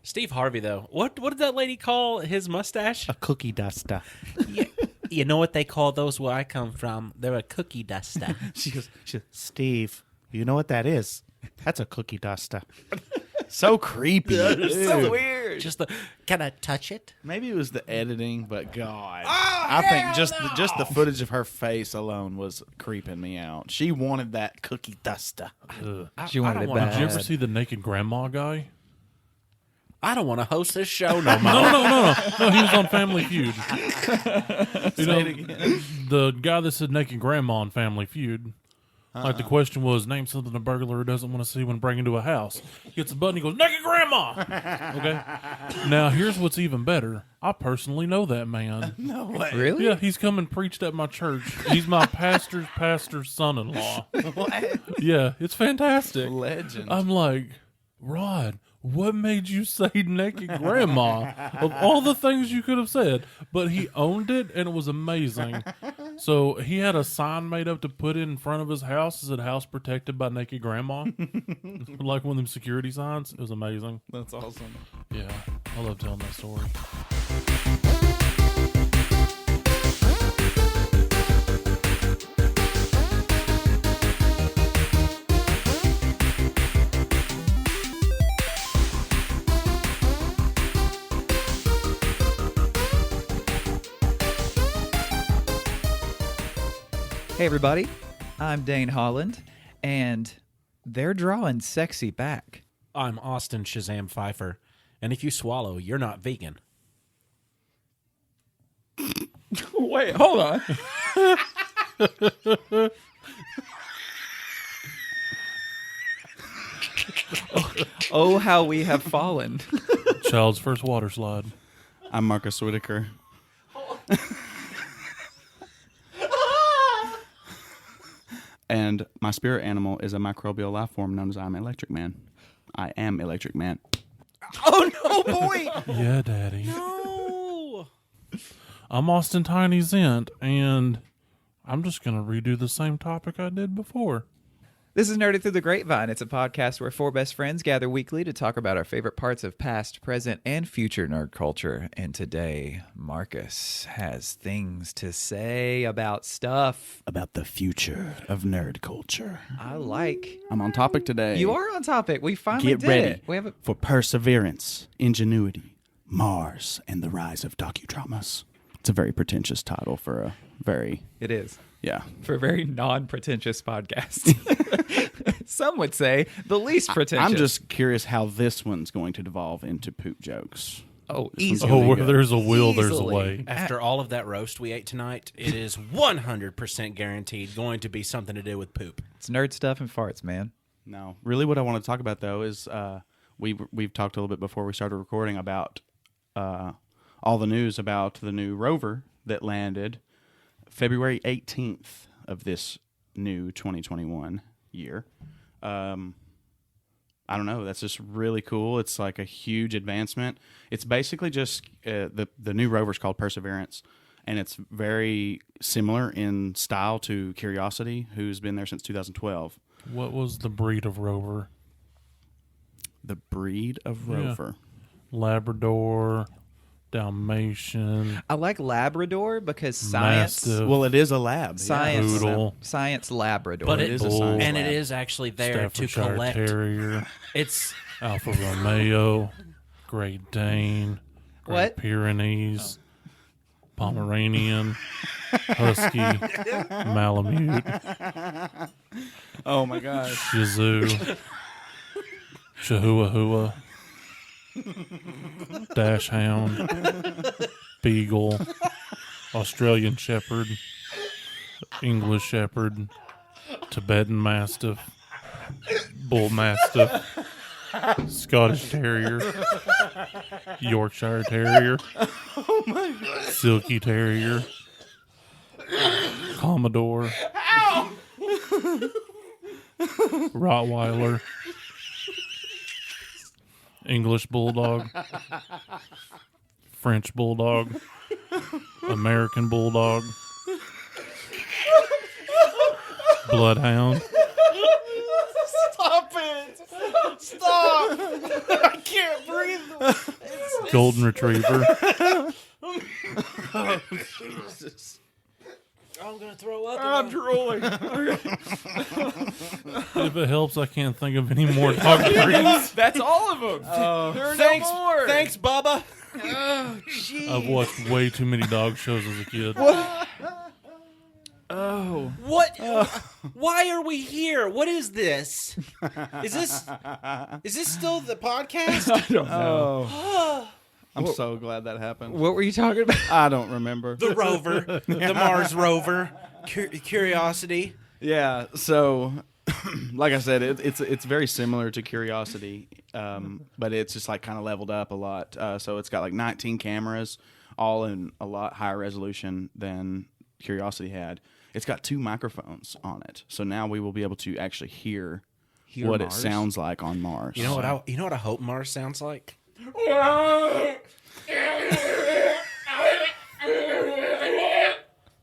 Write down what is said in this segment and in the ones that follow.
Steve Harvey, though. What did that lady call his mustache? A cookie duster. Yeah. You know what they call those where I come from? They're a cookie duster. She goes, Steve, you know what that is? That's a cookie duster. So creepy. So weird. Can I touch it? Maybe it was the editing, but God, I think just the footage of her face alone was creeping me out. She wanted that cookie duster. She wanted it bad. Did you ever see the naked grandma guy? I don't want to host this show no more. No. He was on Family Feud. The guy that said naked grandma on Family Feud. Like the question was, name something a burglar doesn't want to see when breaking into a house. He hits a button, he goes, naked grandma! Okay? Now, here's what's even better. I personally know that man. No way. Really? Yeah, he's come and preached at my church. He's my pastor's son-in-law. What? Yeah, it's fantastic. Legend. I'm like, Rod, what made you say naked grandma? Of all the things you could have said. But he owned it, and it was amazing. So he had a sign made up to put in front of his house. It said, house protected by naked grandma. Like one of them security signs. It was amazing. That's awesome. Yeah, I love telling that story. Hey, everybody. I'm Dane Holland, and they're drawing sexy back. I'm Austin Shazam Pfeiffer, and if you swallow, you're not vegan. Wait, hold on. Oh, how we have fallen. Child's first water slide. I'm Marcus Whitaker. And my spirit animal is a microbial life form known as I'm Electric Man. I am Electric Man. Oh, no, boy. Yeah, Daddy. No! I'm Austin Tiny Zent, and I'm just going to redo the same topic I did before. This is Nerdy Through the Grapevine. It's a podcast where four best friends gather weekly to talk about our favorite parts of past, present, and future nerd culture. And today, Marcus has things to say about stuff. About the future of nerd culture. I'm on topic today. You are on topic. We finally Get did ready it. We have for perseverance, ingenuity, Mars, and the rise of docudramas. It's a very pretentious title for a very... It is. Yeah. For a very non-pretentious podcast. Some would say the least pretentious. I'm just curious how this one's going to devolve into poop jokes. Oh, This easily. one's Oh, where gonna be there's a will, there's a Easily. way. After all of that roast we ate tonight, it is 100% guaranteed going to be something to do with poop. It's nerd stuff and farts, man. No, really, what I want to talk about though is we've talked a little bit before we started recording about all the news about the new rover that landed February 18th of this new 2021 year. I don't know. That's just really cool. It's like a huge advancement. It's basically just the new rover's called Perseverance, and it's very similar in style to Curiosity, who's been there since 2012. What was the breed of rover? The breed of rover. Labrador, Dalmatian, I like Labrador because science... Mastiff, Well, it is a lab. Science, Poodle. science Labrador. But it is a science and lab. it is actually there to Staffordshire collect. Terrier, It's Alfa Romeo, Great Dane, Great What? Pyrenees, Pomeranian, Husky, Malamute, Oh my gosh. Shih Chihuahua, Dachshund, Beagle, Australian Shepherd, English Shepherd, Tibetan Mastiff, Bull Mastiff, Scottish Terrier, Yorkshire Terrier, Silky Terrier, Commodore, Rottweiler, English Bulldog, French Bulldog, American Bulldog, Bloodhound, Stop! I can't breathe. Golden retriever. Jesus. I'm gonna throw up. I'm drooling. If it helps, I can't think of any more dog breeds. That's all of them. There are Thanks, no more. thanks, Bubba. I've watched way too many dog shows as a kid. Oh. What? Why are we here? What is this? Is this still the podcast? I don't know. Oh. I'm so glad that happened. What were you talking about? I don't remember. The rover, the Mars rover, Curiosity. Yeah, so like I said, it's very similar to Curiosity, but it's just like kind of leveled up a lot. So it's got like 19 cameras, all in a lot higher resolution than Curiosity had. It's got 2 microphones on it, so now we will be able to actually hear what Mars? it sounds like on Mars. You know what I hope Mars sounds like?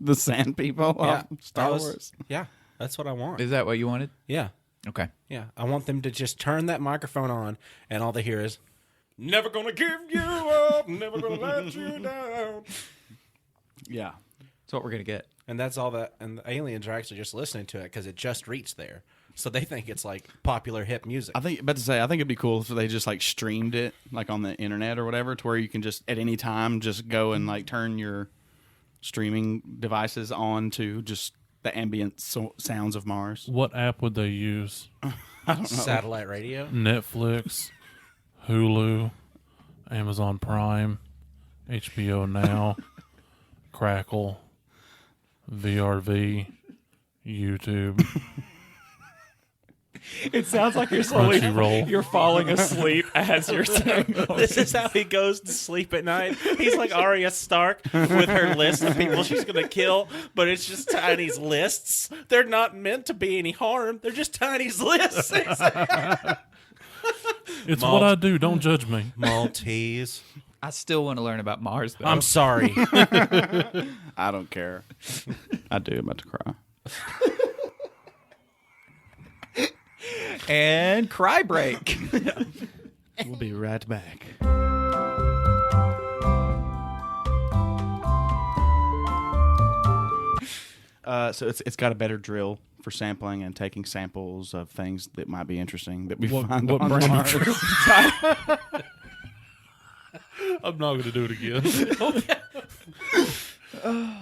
The Sand People of Star that was- Wars. Yeah, that's what I want. Is that what you wanted? Yeah, Okay. yeah. I want them to just turn that microphone on, and all they hear is, "Never gonna give you up, never gonna let you down." Yeah. That's what we're going to get. And that's all that. And the aliens are actually just listening to it because it just reached there, so they think it's like popular hip music. I think it'd be cool if they just like streamed it like on the internet or whatever, to where you can just at any time just go and like turn your streaming devices on to just the ambient sounds of Mars. What app would they use? Satellite radio. Netflix, Hulu, Amazon Prime, HBO Now, Crackle, VRV, YouTube, It sounds like you're Crunchyroll. you're falling asleep as you're saying those. This is how he goes to sleep at night. He's like Arya Stark with her list of people she's going to kill, but it's just Tiny's lists. They're not meant to be any harm. They're just Tiny's lists. It's what I do. Don't judge me. Maltese. I still want to learn about Mars, though. I'm sorry. I don't care. I do. I'm about to cry. And cry break. We'll be right back. So it's got a better drill for sampling and taking samples of things that might be interesting that we find what on brand of Mars. drill? I'm not going to do it again.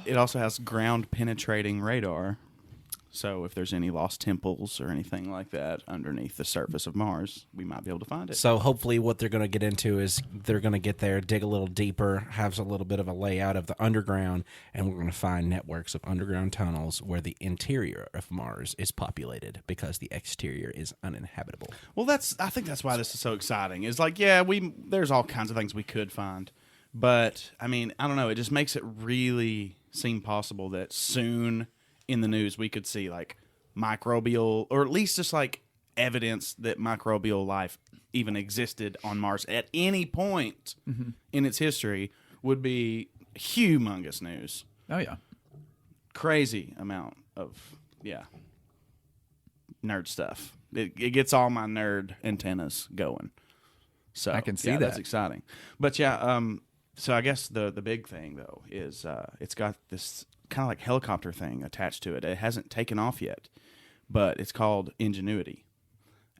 It also has ground penetrating radar. So if there's any lost temples or anything like that underneath the surface of Mars, we might be able to find it. So hopefully what they're going to get into is they're going to get there, dig a little deeper, have a little bit of a layout of the underground, and we're going to find networks of underground tunnels where the interior of Mars is populated because the exterior is uninhabitable. Well, I think that's why this is so exciting. It's like, yeah, there's all kinds of things we could find. But, I mean, I don't know. It just makes it really seem possible that soon in the news we could see, like, microbial, or at least just, like, evidence that microbial life even existed on Mars at any point in its history would be humongous news. Oh, yeah. Crazy amount of, nerd stuff. It gets all my nerd antennas going. So I can see that's that. exciting. But so I guess the big thing though is it's got this kind of like helicopter thing attached to it. It hasn't taken off yet, but it's called Ingenuity,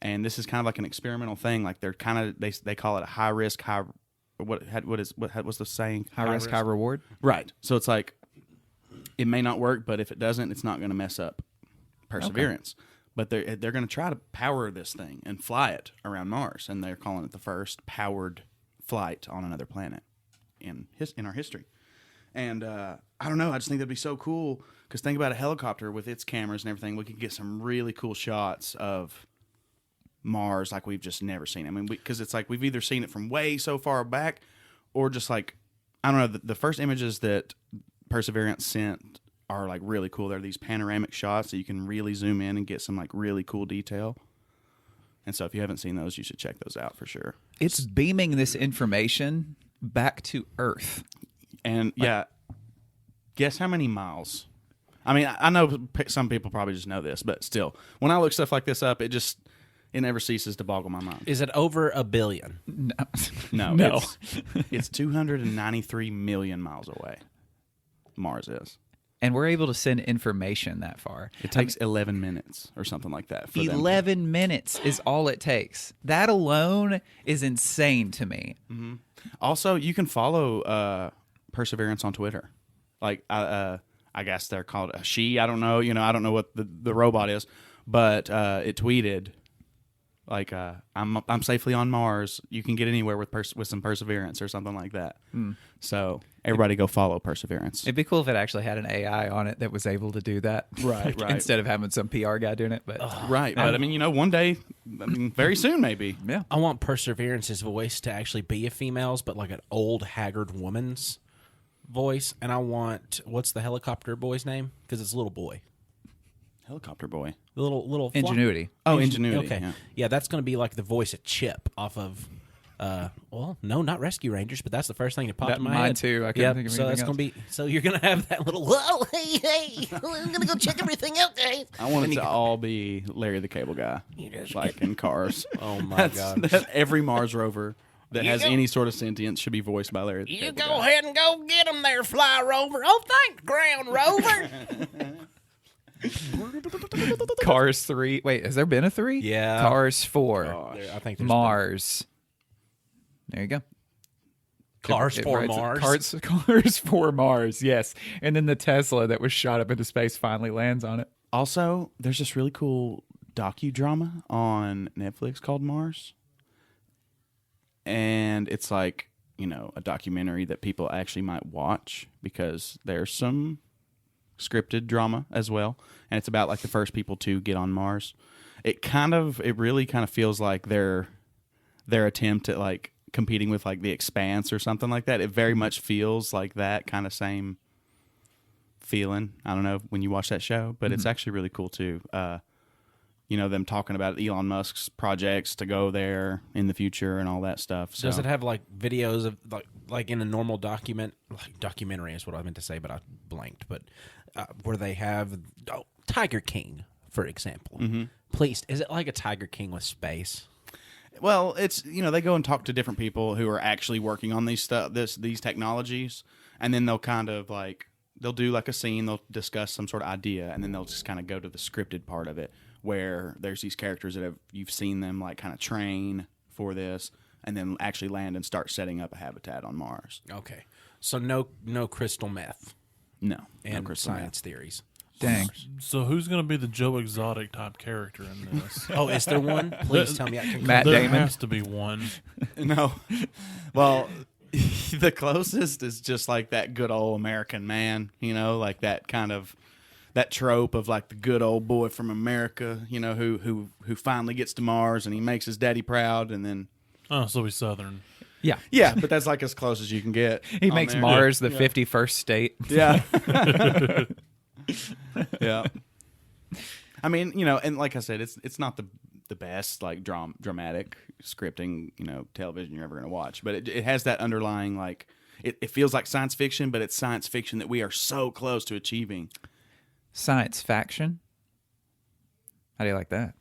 and this is kind of like an experimental thing. Like they're kind of they call it a high risk what's the saying? High risk, high reward. Right. So it's like it may not work, but if it doesn't, it's not going to mess up Perseverance. Okay. But they're going to try to power this thing and fly it around Mars, and they're calling it the first powered flight on another planet in our history. And I don't know, I just think that'd be so cool, because think about a helicopter with its cameras and everything. We could get some really cool shots of Mars like we've just never seen. I mean, because it's like we've either seen it from way so far back, or just like, I don't know, the first images that Perseverance sent are like really cool. They're these panoramic shots that you can really zoom in and get some like really cool detail. And so if you haven't seen those, you should check those out for sure. It's beaming this information back to Earth. And guess how many miles? I mean, I know some people probably just know this, but still, when I look stuff like this up, it just, It never ceases to boggle my mind. Is it over 1 billion? No, No. it's 293 million miles away. Mars is. And we're able to send information that far. It takes 11 minutes or something like that. For them. 11 minutes is all it takes. That alone is insane to me. Also, you can follow Perseverance on Twitter. Like, I guess they're called a she. I don't know. I don't know what the robot is, but it tweeted like, "I'm safely on Mars. You can get anywhere with some perseverance or something like that." So everybody go follow Perseverance. It'd be cool if it actually had an AI on it that was able to do that. Right, right. Instead of having some PR guy doing it. But Right, but I mean, one day, very soon maybe. yeah. I want Perseverance's voice to actually be a female's, but like an old, haggard woman's voice. And I want, what's the helicopter boy's name? Because it's a little boy. Helicopter boy. The little Ingenuity. Oh, Ingenuity. Okay, Yeah. that's going to be like the voice of Chip off of. Well, no, not Rescue Rangers, but that's the first thing that popped in my mine head. too. I couldn't think of so anything that's else. going to be. So you're going to have that little. Whoa, hey, I'm going to go check everything out, guys. I want it to all be Larry the Cable Guy, like in Cars. Oh my god! That every Mars rover that You has go- any sort of sentience should be voiced by Larry the You Cable go Guy. ahead and go get them there, Fly Rover. Oh, thanks, Ground Rover. Cars 3. Wait, has there been a 3? Yeah. Cars 4. I think there's Mars. There you go. Cars It for writes it. Mars. Cars for Mars, yes. And then the Tesla that was shot up into space finally lands on it. Also, there's this really cool docudrama on Netflix called Mars. And it's like, a documentary that people actually might watch because there's some scripted drama as well. And it's about like the first people to get on Mars. It really kind of feels like their attempt at like competing with like The Expanse or something like that. It very much feels like that kind of same feeling. I don't know when you watch that show, but it's actually really cool too. Them talking about Elon Musk's projects to go there in the future and all that stuff. So. Does it have like videos of like in a normal documentary is what I meant to say, but I blanked. But where they have Tiger King, for example. Please, is it like a Tiger King with space? Well, it's they go and talk to different people who are actually working on these technologies, and then they'll kind of like they'll do like a scene, they'll discuss some sort of idea, and then they'll just kind of go to the scripted part of it where there's these characters that you've seen them like kind of train for this, and then actually land and start setting up a habitat on Mars. Okay, so no crystal meth No and crystal science theories. Dang. So who's going to be the Joe Exotic type character in this? Oh, is there one? Please tell me I can. Matt There Damon. has to be one. No. Well, the closest is just like that good old American man, like that kind of that trope of like the good old boy from America, who finally gets to Mars and he makes his daddy proud, and then Oh, so he's Southern. Yeah. yeah, but that's like as close as you can get. He on makes there. Mars the 51st state. Yeah. Yeah. I mean, and like I said, it's not the best like dramatic scripting, television you're ever going to watch, but it has that underlying like it feels like science fiction, but it's science fiction that we are so close to achieving. Science faction. How do you like that?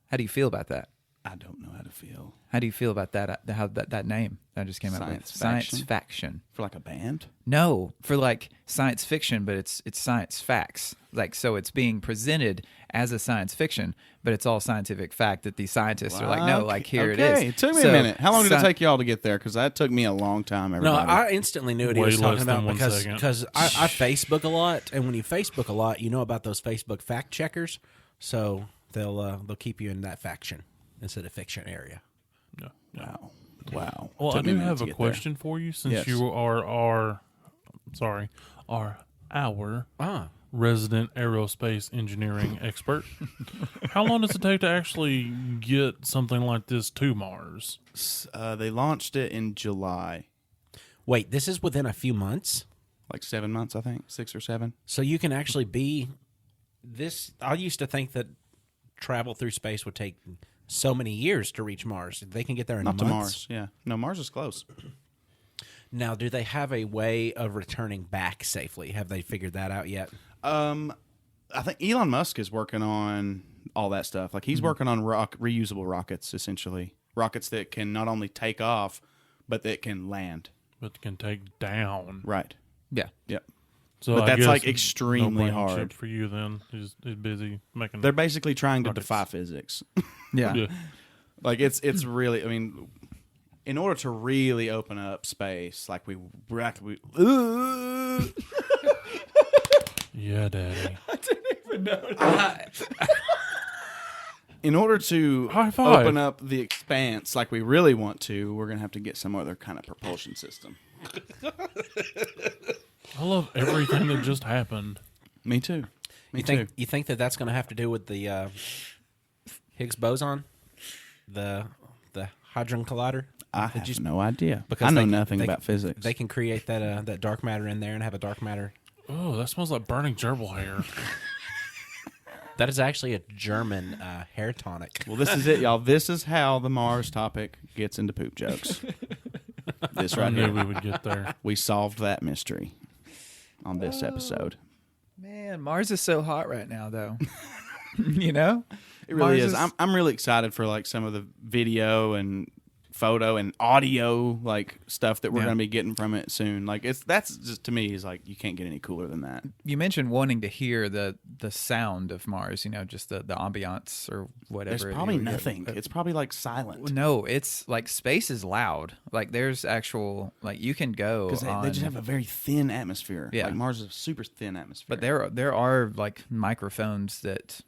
How do you feel about that? I don't know how to feel How do you feel about that? How that name that I just came out with? Science Science faction? faction. for like a band. No, for like science fiction, but it's science facts. Like so, it's being presented as a science fiction, but it's all scientific fact that these scientists are like, no, like here it is. It took me So, a minute. How long did it sci- take y'all to get there? Because that took me a long time. No, Everybody. I instantly knew what he Way was talking less than about 1 because second. I Facebook a lot, and when you Facebook a lot, you know about those Facebook fact checkers, so they'll keep you in that faction instead of fiction area. Yeah. Yeah. Wow. Well, Took I me do minute have to a get there. question for you since Yes. you are our resident aerospace engineering expert. How long does it take to actually get something like this to Mars? They launched it in July, Wait, this is within a few months, like 7 months, I think, 6 or 7. so you can actually be this. I used to think that travel through space would take so many years to reach Mars. They can get there in Not to months. Mars. Yeah. No, Mars is close. Now, do they have a way of returning back safely? Have they figured that out yet? I think Elon Musk is working on all that stuff. Like he's working on reusable rockets, essentially. Rockets that can not only take off, but that can land. But can take down. Right. Yeah. Yep. So But I that's guess like no extremely blanket hard. ship for you then. He's busy making. They're basically trying to Rockets. defy physics. Yeah. Yeah. Like it's really, I mean, in order to really open up space, like we Yeah, Daddy. in order to High five. open up the expanse like we really want to, we're going to have to get some other kind of propulsion system. I love everything that just happened. Me too. Me You think that that's going to have to do with the Higgs boson, the hadron collider? I Did have you- no idea. because I know they- nothing they- about physics. They can create that dark matter in there and have a dark matter. Oh, that smells like burning gerbil hair. That is actually a German hair tonic. Well, this is it, y'all. This is how the Mars topic gets into poop jokes. This I right knew here. we would get there. We solved that mystery on this Oh. episode. Man, Mars is so hot right now, though. You know? It really Mars is. I'm really excited for like some of the video and photo and audio like stuff that we're Yeah. going to be getting from it soon. Like that's just to me is like you can't get any cooler than that. You mentioned wanting to hear the sound of Mars, you know, just the ambiance or whatever. There's probably nothing. It's probably like silent No, it's like space is loud. Like there's actual, like you can go because they just have a very thin atmosphere. Yeah. Like Mars is a super thin atmosphere. But there are like microphones that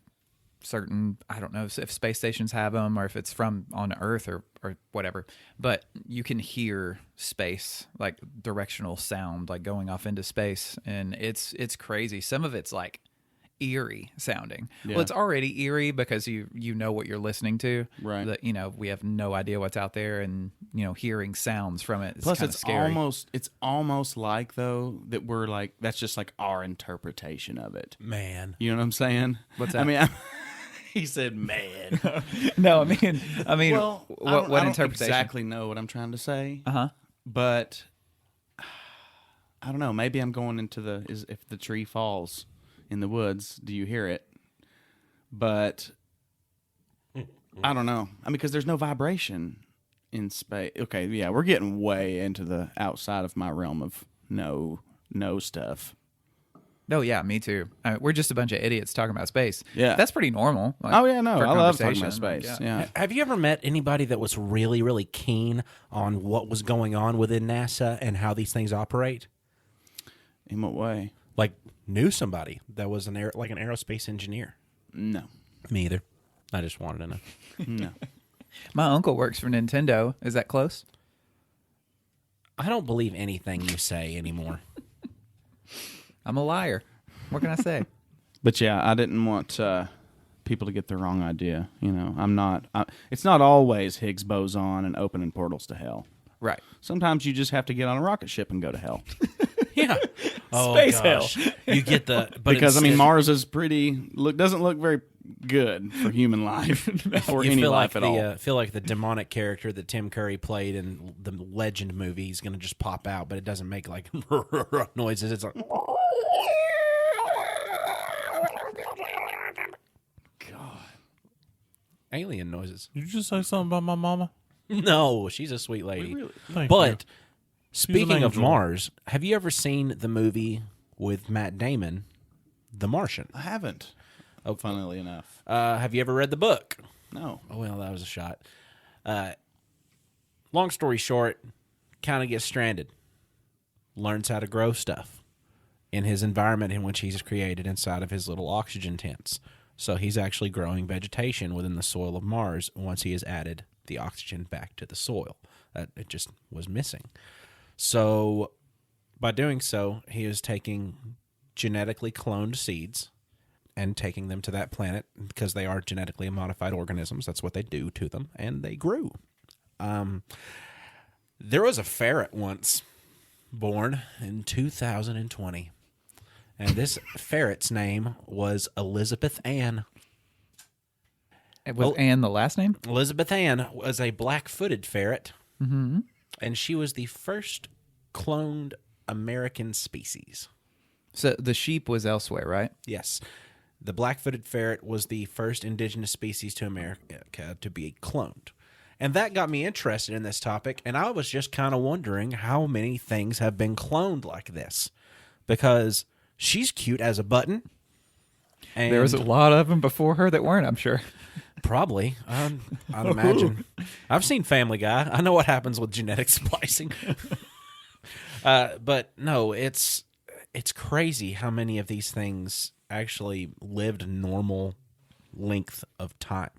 certain, I don't know if space stations have them or if it's from on Earth or whatever, but you can hear space, like directional sound, like going off into space, and it's crazy. Some of it's like eerie sounding. Yeah. Well, it's already eerie because you know what you're listening to. Right. That, you know, we have no idea what's out there, and you know, hearing sounds from it is Plus, kind of scary. it's almost like though that we're like that's just like our interpretation of it. Man. You know what I'm saying? What's I that? mean, he said, "Man." No, I mean, Well, I what don't interpretation? exactly know what I'm trying to say, Uh-huh. but I don't know. Maybe I'm going into if the tree falls in the woods, do you hear it? But I don't know. I mean, because there's no vibration in space. Okay, yeah, we're getting way into the outside of my realm of no stuff. Oh yeah, me too. We're just a bunch of idiots talking about space. Yeah. That's pretty normal. Like, Oh yeah, no, for I love talking conversation. about space. Like, Yeah. Have you ever met anybody that was really, really keen on what was going on within NASA and how these things operate? In what way? Like, knew somebody that was an aerospace engineer? No, Me either. I just wanted to know. no. My uncle works for Nintendo. Is that close? I don't believe anything you say anymore. I'm a liar. What can I say? But yeah, I didn't want people to get the wrong idea. You know, I'm not. It's not always Higgs boson and opening portals to hell. Right. Sometimes you just have to get on a rocket ship and go to hell. Yeah. Oh, Space gosh. You get the but Because I mean, instead- Mars is doesn't look very good for human life or you any feel life like at all. feel like the demonic character that Tim Curry played in the Legend movie is going to just pop out, but it doesn't make like noises. It's like alien noises. Did you just say something about my mama? No, she's a sweet lady. Thank But you. speaking of angel. Mars, have you ever seen the movie with Matt Damon, The Martian? I haven't. Oh, funnily enough, Have you ever read the book? no. Oh, well, that was a shot. Long story short, kind of gets stranded. Learns how to grow stuff in his environment in which he's created inside of his little oxygen tents. So he's actually growing vegetation within the soil of Mars once he has added the oxygen back to the soil. It just was missing. So by doing so, he is taking genetically cloned seeds and taking them to that planet because they are genetically modified organisms. That's what they do to them, and they grew. There was a ferret once born in 2020, and this ferret's name was Elizabeth Ann. Was Anne the last name? Elizabeth Ann was a black-footed ferret, and she was the first cloned American species. So the sheep was elsewhere, right? Yes. The black-footed ferret was the first indigenous species to America to be cloned. And that got me interested in this topic, and I was just kind of wondering how many things have been cloned like this. Because she's cute as a button. And There was a lot of them before her that weren't, I'm sure. Probably. I'd imagine. I've seen Family Guy. I know what happens with genetic splicing. But no, it's crazy how many of these things actually lived normal length of time.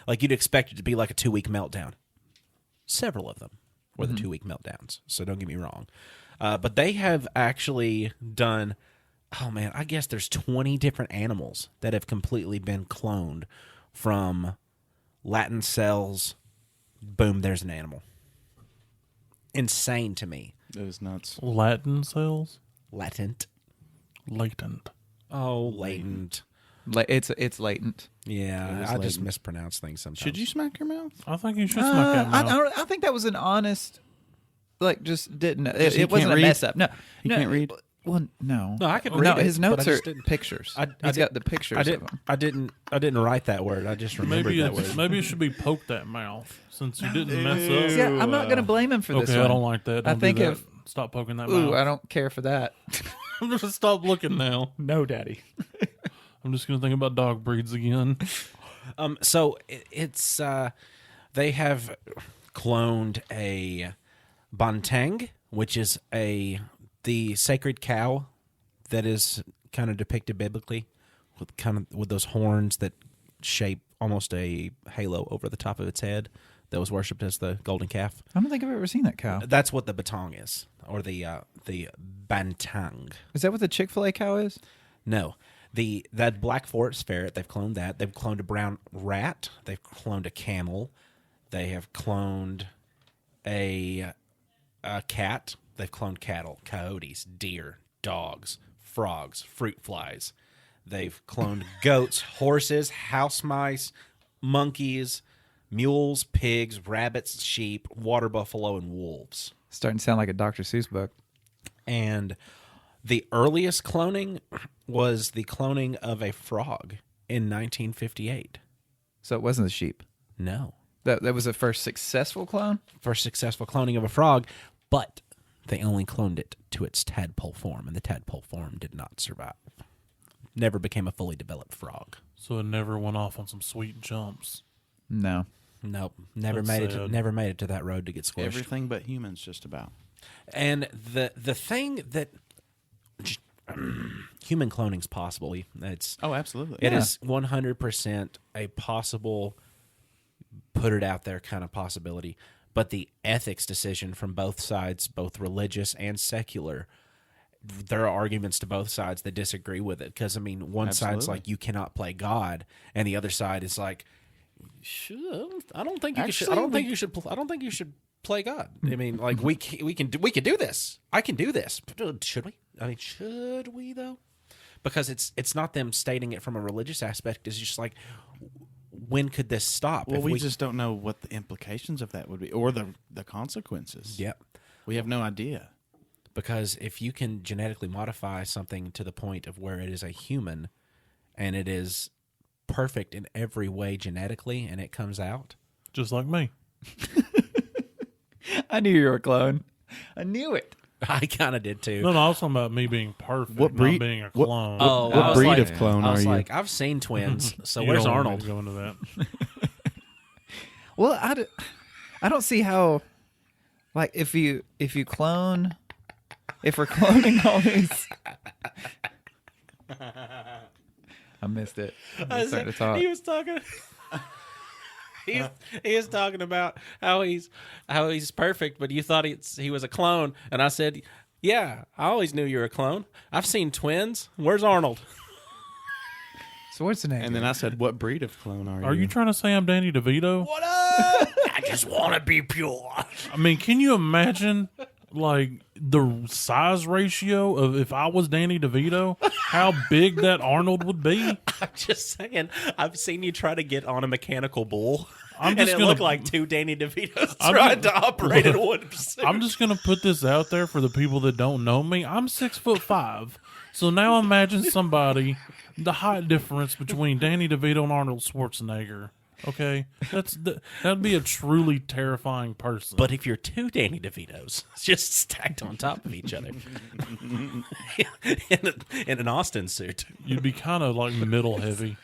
Like you'd expect it to be like a 2-week meltdown. Several of them were the 2-week meltdowns, so don't get me wrong. But they have actually done, oh man, I guess there's 20 different animals that have completely been cloned from Latin cells. Boom, there's an animal. Insane to me. It was nuts. Latin cells? Latent. Latent. Oh, latent. It's latent. Yeah, I just mispronounce things sometimes. Should you smack your mouth? I think you should smack that mouth. I think that was an honest, just didn't. he It wasn't a can't mess read? up. No, He no, can't read? Well, no. No, I can No, read it, his but I notes are just didn't- pictures. I He's got the pictures of them. I didn't write that word. I just remembered Maybe that word. maybe it should be poke that mouth since you didn't mess up. See, I'm not going to blame him for this Okay, one. I don't like that. I Don't think do that. if- Stop poking that Ooh, mouth. I don't care for that. I'm just gonna stop looking now. No, Daddy. I'm just gonna think about dog breeds again. So it's they have cloned a banteng, which is the sacred cow that is kind of depicted biblically with those horns that shape almost a halo over the top of its head that was worshipped as the golden calf. I don't think I've ever seen that cow. That's what the batong is, or the bantang. Is that what the Chick-fil-A cow is? No. That black forest ferret, they've cloned that. They've cloned a brown rat. They've cloned a camel. They have cloned a cat. They've cloned cattle, coyotes, deer, dogs, frogs, fruit flies. They've cloned goats, horses, house mice, monkeys, mules, pigs, rabbits, sheep, water buffalo, and wolves. Starting to sound like a Dr. Seuss book. And the earliest cloning was the cloning of a frog in 1958. So it wasn't the sheep. No. That was the first successful clone? First successful cloning of a frog, but they only cloned it to its tadpole form, and the tadpole form did not survive. Never became a fully developed frog. So it never went off on some sweet jumps. No. Nope. Never That's made it. sad. Never made it to that road to get squished. Everything but humans, just about. And the thing that human cloning is possible. It's Oh, absolutely. It is 100% a possible, put it out there kind of possibility. But the ethics decision from both sides, both religious and secular, there are arguments to both sides that disagree with it. Because, I mean, one side's Absolutely. like, you cannot play God. And the other side is like, I don't think you should. I don't think you should. I don't think you should play God. I mean, like we can do this. I can do this. Should we? I mean, should we though? Because it's not them stating it from a religious aspect. It's just like, when could this stop? Well, If we just don't know what the implications of that would be, or the consequences. Yep. We have no idea. Because if you can genetically modify something to the point of where it is a human, and it is perfect in every way genetically, and it comes out, Just like me. I knew you were a clone. I knew it. I kind of did too. No, I was talking about me being perfect, What breed- not being a clone. Oh, What I was breed like- of clone I was are you? like, I've seen twins. So You where's don't want me Arnold? to go into that. Well, I don't see how, like, if we're cloning all these. I missed it. I'm starting to talk. He was talking. He was talking about how he's perfect, but you thought he was a clone, and I said, "Yeah, I always knew you were a clone. I've seen twins. Where's Arnold?" So what's the name? And then I said, "What breed of clone are you?" Are you trying to say I'm Danny DeVito? What up? I just want to be pure. I mean, can you imagine like the size ratio of if I was Danny DeVito, how big that Arnold would be? I'm just saying. I've seen you try to get on a mechanical bull, I'm and just it gonna- looked like two Danny DeVitos I'm trying just- to operate in one pursuit. I'm just gonna put this out there for the people that don't know me. I'm 6'5", So now imagine somebody, the height difference between Danny DeVito and Arnold Schwarzenegger. Okay, that'd be a truly terrifying person. But if you're two Danny DeVito's just stacked on top of each other in an Austin suit, you'd be kind of like middle heavy.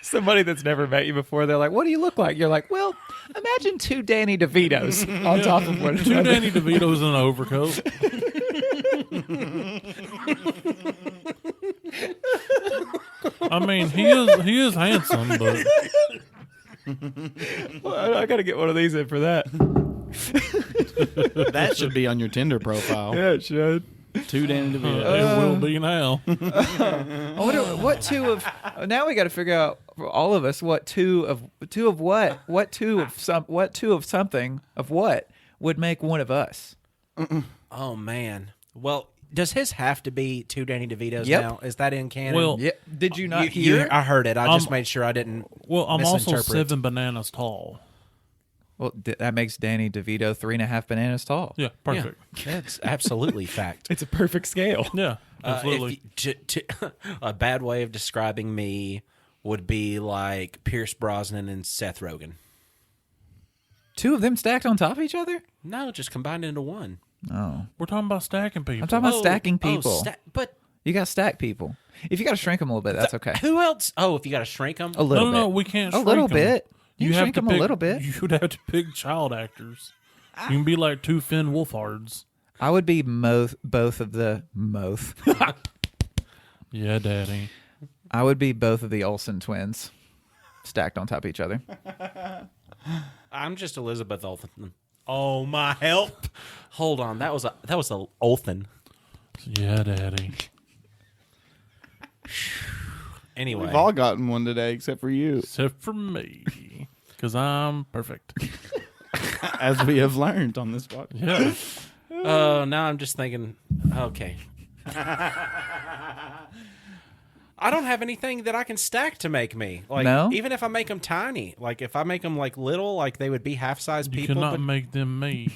Somebody that's never met you before, they're like, "What do you look like?" You're like, "Well, imagine two Danny DeVito's on top of one Two another." Danny DeVito's in an overcoat. I mean, he is handsome, but Well, I got to get one of these in for that. That should be on your Tinder profile. Yeah, it should. Two Danny DeVito. it will be now. I wonder what two of. Now we got to figure out for all of us what two of what something of what would make one of us. oh man. Well, does his have to be two Danny DeVito's Yep. now? Is that in canon? Well, Yeah. Did you not hear? I heard it. I just made sure I didn't. Well, I'm also misinterpret. 7 bananas tall. Well, that makes Danny DeVito 3.5 bananas tall. Yeah, Yeah, perfect. that's absolutely fact. It's a perfect scale. Yeah, absolutely. A bad way of describing me would be like Pierce Brosnan and Seth Rogen. Two of them stacked on top of each other? No, just combined into one. Oh. We're talking about stacking people. I'm talking about stacking people. But You got to stack people. If you got to shrink them a little bit, that's okay. who else? Oh, if you got to shrink them. A little no, bit. we can't A shrink little them. bit. You can have shrink to them a pick- little bit. You'd have to pick child actors. You can be like two Finn Wolfhards. I would be both of the Yeah, Daddy. I would be both of the Olsen twins stacked on top of each other. I'm just Elizabeth Olsen. Oh my help! Hold on, that was a Olsen. Yeah, Daddy. Anyway, We've all gotten one today, except for you, Except for me. Because I'm perfect. as we have learned on this podcast. Yeah. now I'm just thinking. Okay. I don't have anything that I can stack to make me. Like, No? even if I make them tiny, like if I make them like little, like they would be half-size You people. cannot But make them me.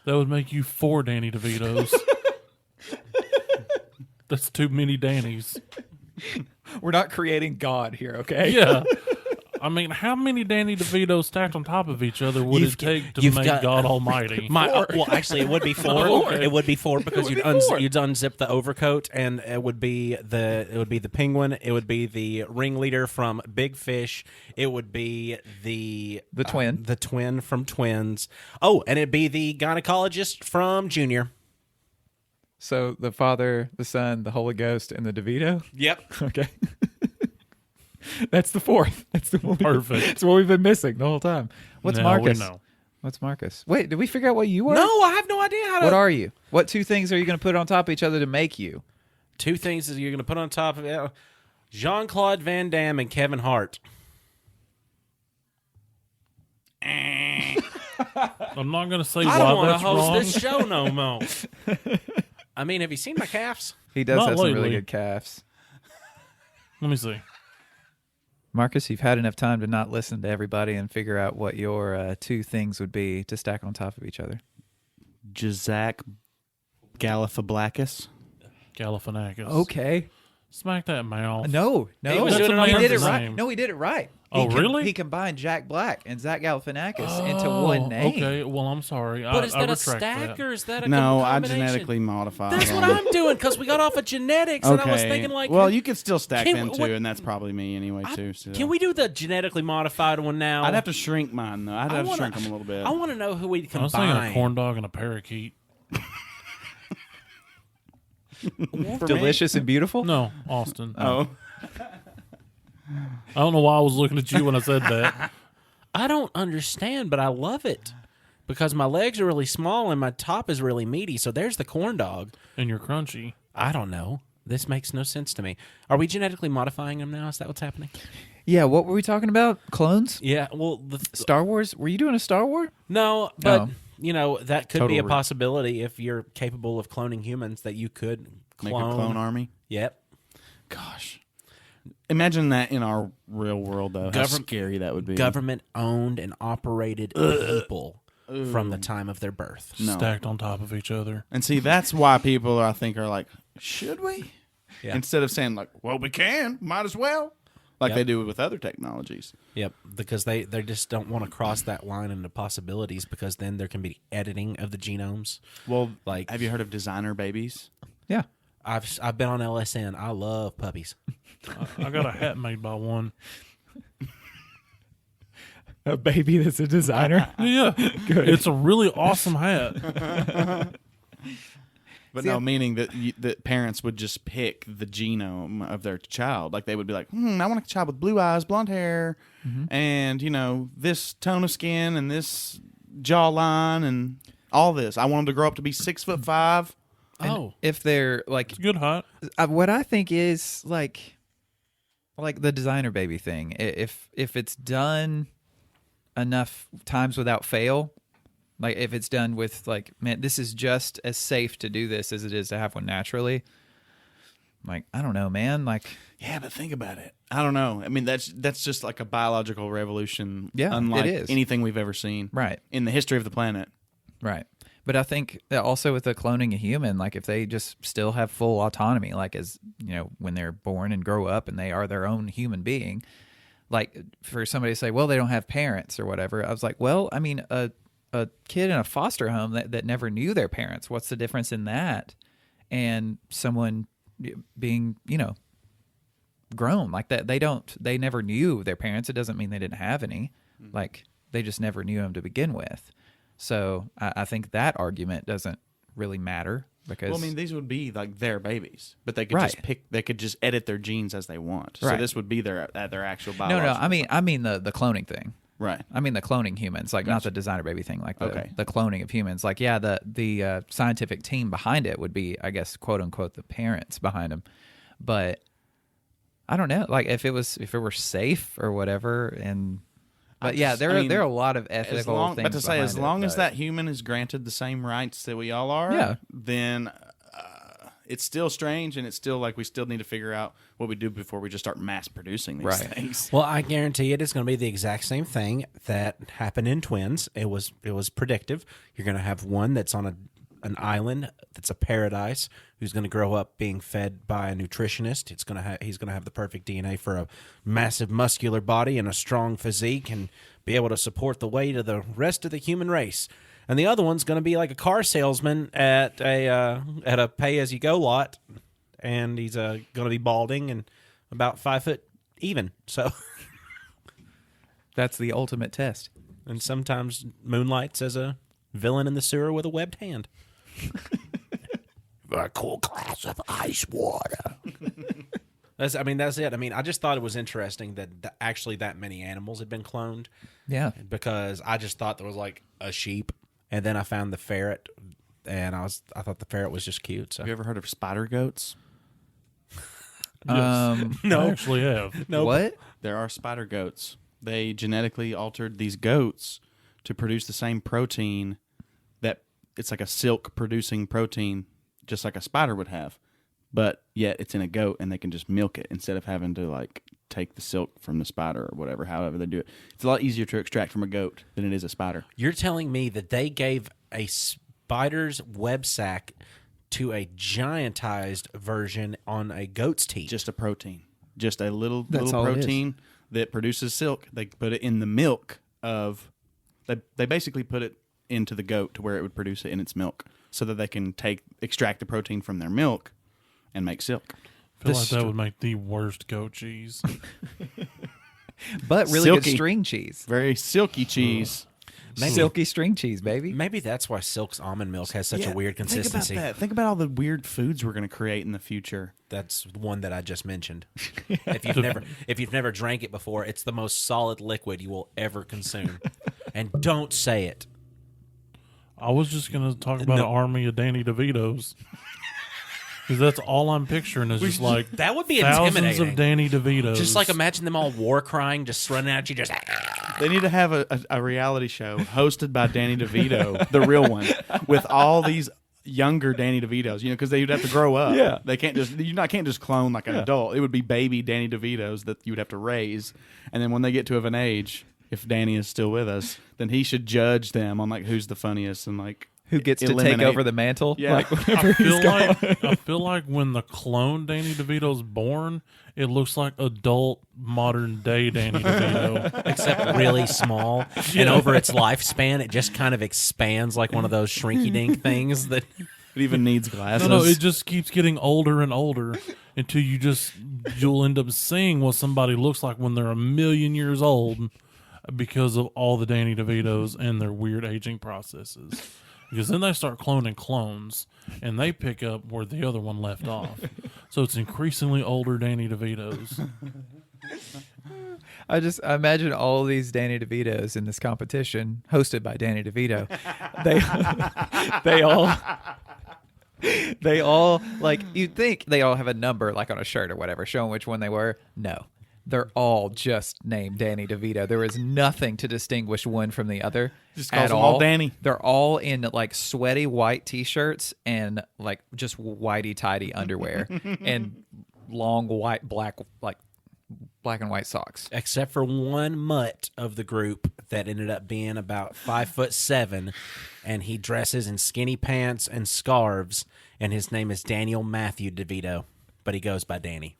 That would make you 4 Danny DeVito's. That's too many Dannys. We're not creating God here, okay? Yeah. I mean, how many Danny DeVito's stacked on top of each other would You've it take to you've make got- God Almighty? well, actually, it would be 4. Okay. It would be 4 because would you'd, be 4. you'd unzip the overcoat, and it would be the penguin. It would be the ringleader from Big Fish. It would be the twin. the twin from Twins. Oh, and it'd be the gynecologist from Junior. So the Father, the Son, the Holy Ghost, and the DeVito? Yep. Okay. That's the fourth. That's the one. Perfect. That's what we've been missing the whole time. What's Now Marcus? we know. What's Marcus? Wait, did we figure out what you are? No, I have no idea how to. What are you? What two things are you going to put on top of each other to make you? two things that you're going to put on top of it? Jean-Claude Van Damme and Kevin Hart. I'm not going to say I don't why want to that's host wrong. this show no more. I mean, have you seen my calves? He does Not have some really lately. good calves. Let me see. Marcus, you've had enough time to not listen to everybody and figure out what your two things would be to stack on top of each other. Jazak Galifianakis. Galifianakis. Okay. Smack that mouth. No, He was he doing it on did it purpose. right. No, he did it right. Oh, really? He combined Jack Black and Zach Galifianakis Oh, into one name. Okay, well, I'm sorry. But is I that a retract stack that. or is that a No, I combination? genetically modified. That's what them. I'm doing because we got off of genetics, and I was thinking like, well, you could still stack Can- them too, what- and that's probably me anyway too. So. can we do the genetically modified one now? I'd have to shrink mine though. I'd have to wanna- shrink them a little bit. I want to know who we I was thinking a combine. corn dog and a parakeet. Delicious and beautiful? No, Austin. Oh, I don't know why I was looking at you when I said that. I don't understand, but I love it because my legs are really small and my top is really meaty. So there's the corn dog. And you're crunchy. I don't know. This makes no sense to me. Are we genetically modifying them now? Is that what's happening? Yeah, what were we talking about? Clones? Yeah. Well, Star Wars? Were you doing a Star Wars? no, but Oh. you know that could Total be a re- possibility if you're capable of cloning humans that you could make clone. a clone army. Yep. Gosh, imagine that in our real world though. How scary that would be. Government owned and operated people from the time of their birth. No. Stacked on top of each other. And see, that's why people I think are like should we? Yeah. Instead of saying like, well, we can, might as well, like they do with other technologies. Yep, because they just don't want to cross that line into possibilities, because then there can be editing of the genomes. Well, Like, have you heard of designer babies? Yeah. I've been on LSN. I love puppies. I got a hat made by one. A baby that's a designer. Yeah, it's a really awesome hat. But no, meaning that parents would just pick the genome of their child. Like they would be like, I want a child with blue eyes, blonde hair, and, this tone of skin and this jawline and all this. I want them to grow up to be 6'5". Oh, If they're like, it's good height. what I think is like the designer baby thing. If it's done enough times without fail, like if it's done with like, man, this is just as safe to do this as it is to have one naturally. Like, I don't know, man. Like, Yeah, but think about it. I don't know. I mean, that's just like a biological revolution. Yeah, unlike it is. anything we've ever seen. Right. In the history of the planet. right. But I think that also with the cloning a human, like if they just still have full autonomy, like as, when they're born and grow up and they are their own human being, like for somebody to say, well, they don't have parents or whatever. I was like, well, I mean, a kid in a foster home that never knew their parents, what's the difference in that and someone being, grown like that? They never knew their parents. It doesn't mean they didn't have any. Like they just never knew them to begin with. So I think that argument doesn't really matter because, Well, I mean, these would be like their babies, but they could Right. just pick. They could just edit their genes as they want. So Right. this would be their actual no, biological. I mean the cloning thing. Right. I mean the cloning humans, like not the designer baby thing, like the cloning of humans. Like, yeah, the scientific team behind it would be, I guess, quote unquote, the parents behind them. But I don't know, like if it were safe or whatever, and but yeah, there are a lot of ethical things. But to say, as behind long it, as but- that human is granted the same rights that we all are, Yeah. then it's still strange, and it's still like we still need to figure out what we do before we just start mass producing these Right. things. Well, I guarantee it's going to be the exact same thing that happened in twins. It was predictive. You're going to have one that's on an island that's a paradise, who's going to grow up being fed by a nutritionist. He's going to have the perfect DNA for a massive muscular body and a strong physique, and be able to support the weight of the rest of the human race. And the other one's going to be like a car salesman at a pay-as-you-go lot, and he's going to be balding and about 5 foot even. So, that's the ultimate test. and sometimes moonlights as a villain in the sewer with a webbed hand. A cool glass of ice water. That's it. I mean, I just thought it was interesting that actually that many animals had been cloned. Yeah. Because I just thought there was like a sheep, and then I found the ferret, and I thought the ferret was just cute. So Have you ever heard of spider goats? I actually have. Nope. What? There are spider goats. They genetically altered these goats to produce the same protein that it's like a silk producing protein, just like a spider would have. But yet it's in a goat, and they can just milk it instead of having to like take the silk from the spider or whatever, however they do it. It's a lot easier to extract from a goat than it is a spider. You're telling me that they gave a spider's web sac to a giantized version on a goat's teeth? Just a protein. Just a little That's all it is. protein that produces silk. They put it in the milk of... They basically put it into the goat to where it would produce it in its milk so that they can extract the protein from their milk and make silk. I feel like that would make the worst goat cheese. But really Silky. good string cheese. Very silky cheese. Silky string cheese, baby. Maybe that's why Silk's almond milk has such a Yeah, weird consistency. Think about that. Think about all the weird foods we're going to create in the future. That's one that I just mentioned. If you've never drank it before, it's the most solid liquid you will ever consume. And don't say it. I was just going to talk about an army of Danny DeVito's. Because that's all I'm picturing is just like That would be thousands intimidating. of Danny DeVito's. Just like imagine them all war crying, just running at you, just They need to have a reality show hosted by Danny DeVito, the real one, with all these younger Danny DeVitos, because they would have to grow up. Yeah. They can't just clone like an adult. It would be baby Danny DeVitos that you would have to raise, and then when they get to an age, if Danny is still with us, then he should judge them on like who's the funniest and like who gets to eliminate. take over the mantle. Yeah. Like, whenever he's gone. I feel like when the clone Danny DeVito's born, it looks like adult modern day Danny DeVito. Except really small. And over its lifespan, it just kind of expands like one of those shrinky-dink things that... It even needs glasses. No, it just keeps getting older and older until you'll end up seeing what somebody looks like when they're 1,000,000 years old because of all the Danny DeVitos and their weird aging processes. Because then they start cloning clones, and they pick up where the other one left off. So it's increasingly older Danny DeVitos. I imagine all these Danny DeVitos in this competition, hosted by Danny DeVito. They all like, you'd think they all have a number like on a shirt or whatever, showing which one they were. No, they're all just named Danny DeVito. There is nothing to distinguish one from the other. Just calls at them all. all Danny. They're all in like sweaty white t-shirts and like just whitey tidy underwear and long black and white socks. Except for one mutt of the group that ended up being about 5'7", and he dresses in skinny pants and scarves, and his name is Daniel Matthew DeVito, but he goes by Danny.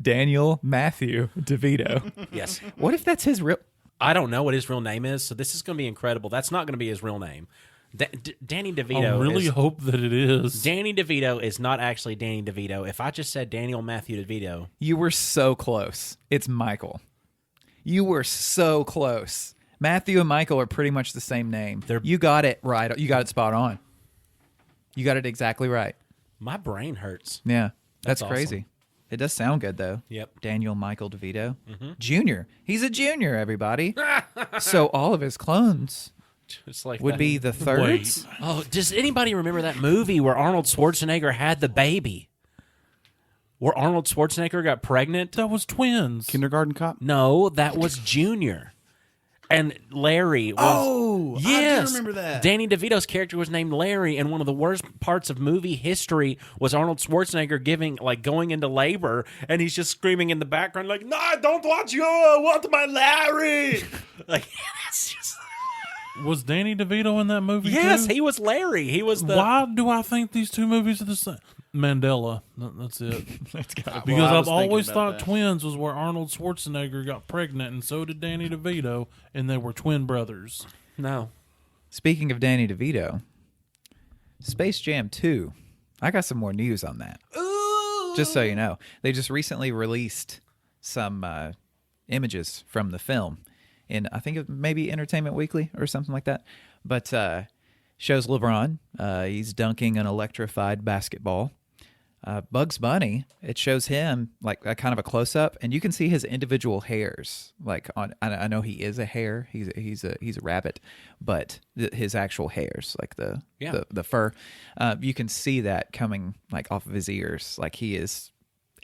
Daniel Matthew DeVito. Yes. What if that's his real... I don't know what his real name is, so this is going to be incredible. That's not going to be his real name. Danny DeVito. I really hope that it is. Danny DeVito is not actually Danny DeVito. If I just said Daniel Matthew DeVito. You were so close. It's Michael. You were so close. Matthew and Michael are pretty much the same name. You got it right. You got it spot on. You got it exactly right. My brain hurts. Yeah. That's That's crazy. awesome. It does sound good, though. Yep. Daniel Michael DeVito. Junior. He's a junior, everybody. So all of his clones It's like would that. be the thirds. Oh, does anybody remember that movie where Arnold Schwarzenegger had the baby? Where Arnold Schwarzenegger got pregnant? That was twins. Kindergarten Cop. No, that was Junior. And Larry was... yes. I do remember that. Danny DeVito's character was named Larry, and one of the worst parts of movie history was Arnold Schwarzenegger going into labor, and he's just screaming in the background like, "No, I don't want you, I want my Larry!" Like, it's just... Was Danny DeVito in that movie Yes, too? he was Larry. He was the... Why do I think these two movies are the same? Mandela. That's it. Because I was I've always thinking thought about that. twins was where Arnold Schwarzenegger got pregnant, and so did Danny DeVito, and they were twin brothers. No. Speaking of Danny DeVito, Space Jam 2. I got some more news on that. Ooh. Just so you know. They just recently released some images from the film in, I think, maybe Entertainment Weekly or something like that. But shows LeBron. He's dunking an electrified basketball. Bugs Bunny, it shows him like a kind of a close up, and you can see his individual hairs. Like on, I know he is a hare. He's a rabbit, but his actual hairs, like the fur, you can see that coming like off of his ears. Like he is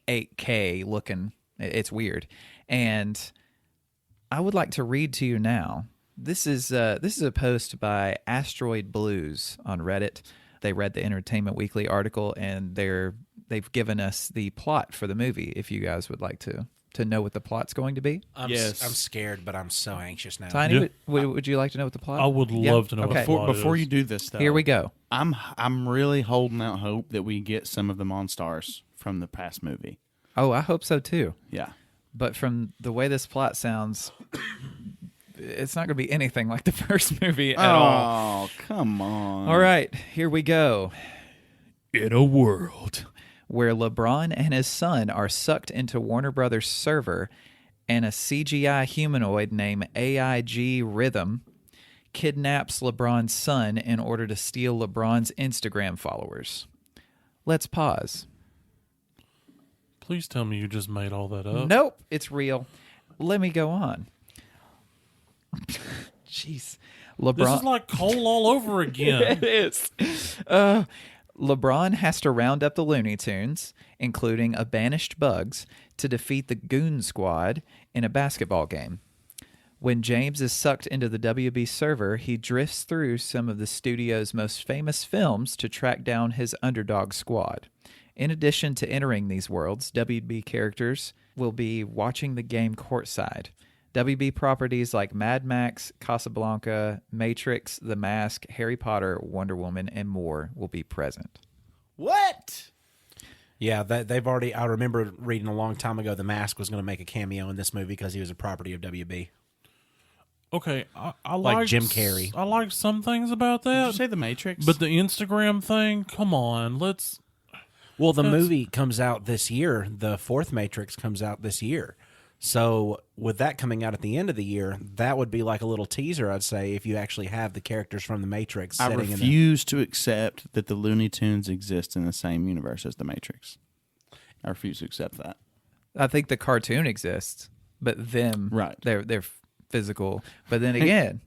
8K looking. It's weird, and I would like to read to you now. This is a post by Asteroid Blues on Reddit. They read the Entertainment Weekly article, and they've given us the plot for the movie. If you guys would like to know what the plot's going to be, I'm scared, but I'm so anxious now. Tiny, Yeah. would you like to know what the plot? I would Yeah? love to know Okay. what the plot Before is. you do this, though, Here we go. I'm really holding out hope that we get some of the Monstars from the past movie. Oh, I hope so too. Yeah. But from the way this plot sounds, it's not going to be anything like the first movie at all. Oh, come on. All right, here we go. In a world where LeBron and his son are sucked into Warner Brothers' server and a CGI humanoid named AIG Rhythm kidnaps LeBron's son in order to steal LeBron's Instagram followers. Let's pause. Please tell me you just made all that up. Nope, it's real. Let me go on. Jeez. LeBron. This is like Cole all over again. It is. LeBron has to round up the Looney Tunes, including a banished Bugs, to defeat the Goon Squad in a basketball game. When James is sucked into the WB server, he drifts through some of the studio's most famous films to track down his underdog squad. In addition to entering these worlds, WB characters will be watching the game courtside. WB properties like Mad Max, Casablanca, Matrix, The Mask, Harry Potter, Wonder Woman, and more will be present. What? Yeah, they've already. I remember reading a long time ago, The Mask was going to make a cameo in this movie because he was a property of WB. Okay, I Like Jim Carrey. I like some things about Did that. you say The Matrix? But the Instagram thing, come on, let's. Well, the movie comes out this year. The fourth Matrix comes out this year. So with that coming out at the end of the year, that would be like a little teaser, I'd say, if you actually have the characters from the Matrix. I sitting refuse to accept that the Looney Tunes exist in the same universe as the Matrix. I refuse to accept that. I think the cartoon exists, but them, Right. they're physical. But then again,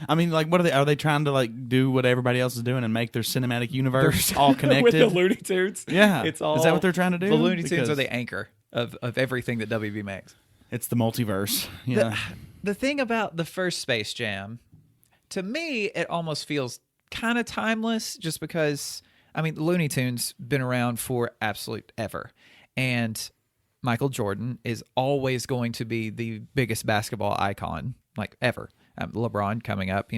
I mean, like, what are they? Are they trying to like do what everybody else is doing and make their cinematic universe all connected with the Looney Tunes, Yeah, it's all. is that what they're trying to do? The Looney Tunes Because are the anchor of everything that WB makes. It's the multiverse. Yeah, The thing about the first Space Jam, to me, it almost feels kind of timeless just because, I mean, the Looney Tunes been around for absolute ever. And Michael Jordan is always going to be the biggest basketball icon, like ever. LeBron coming up,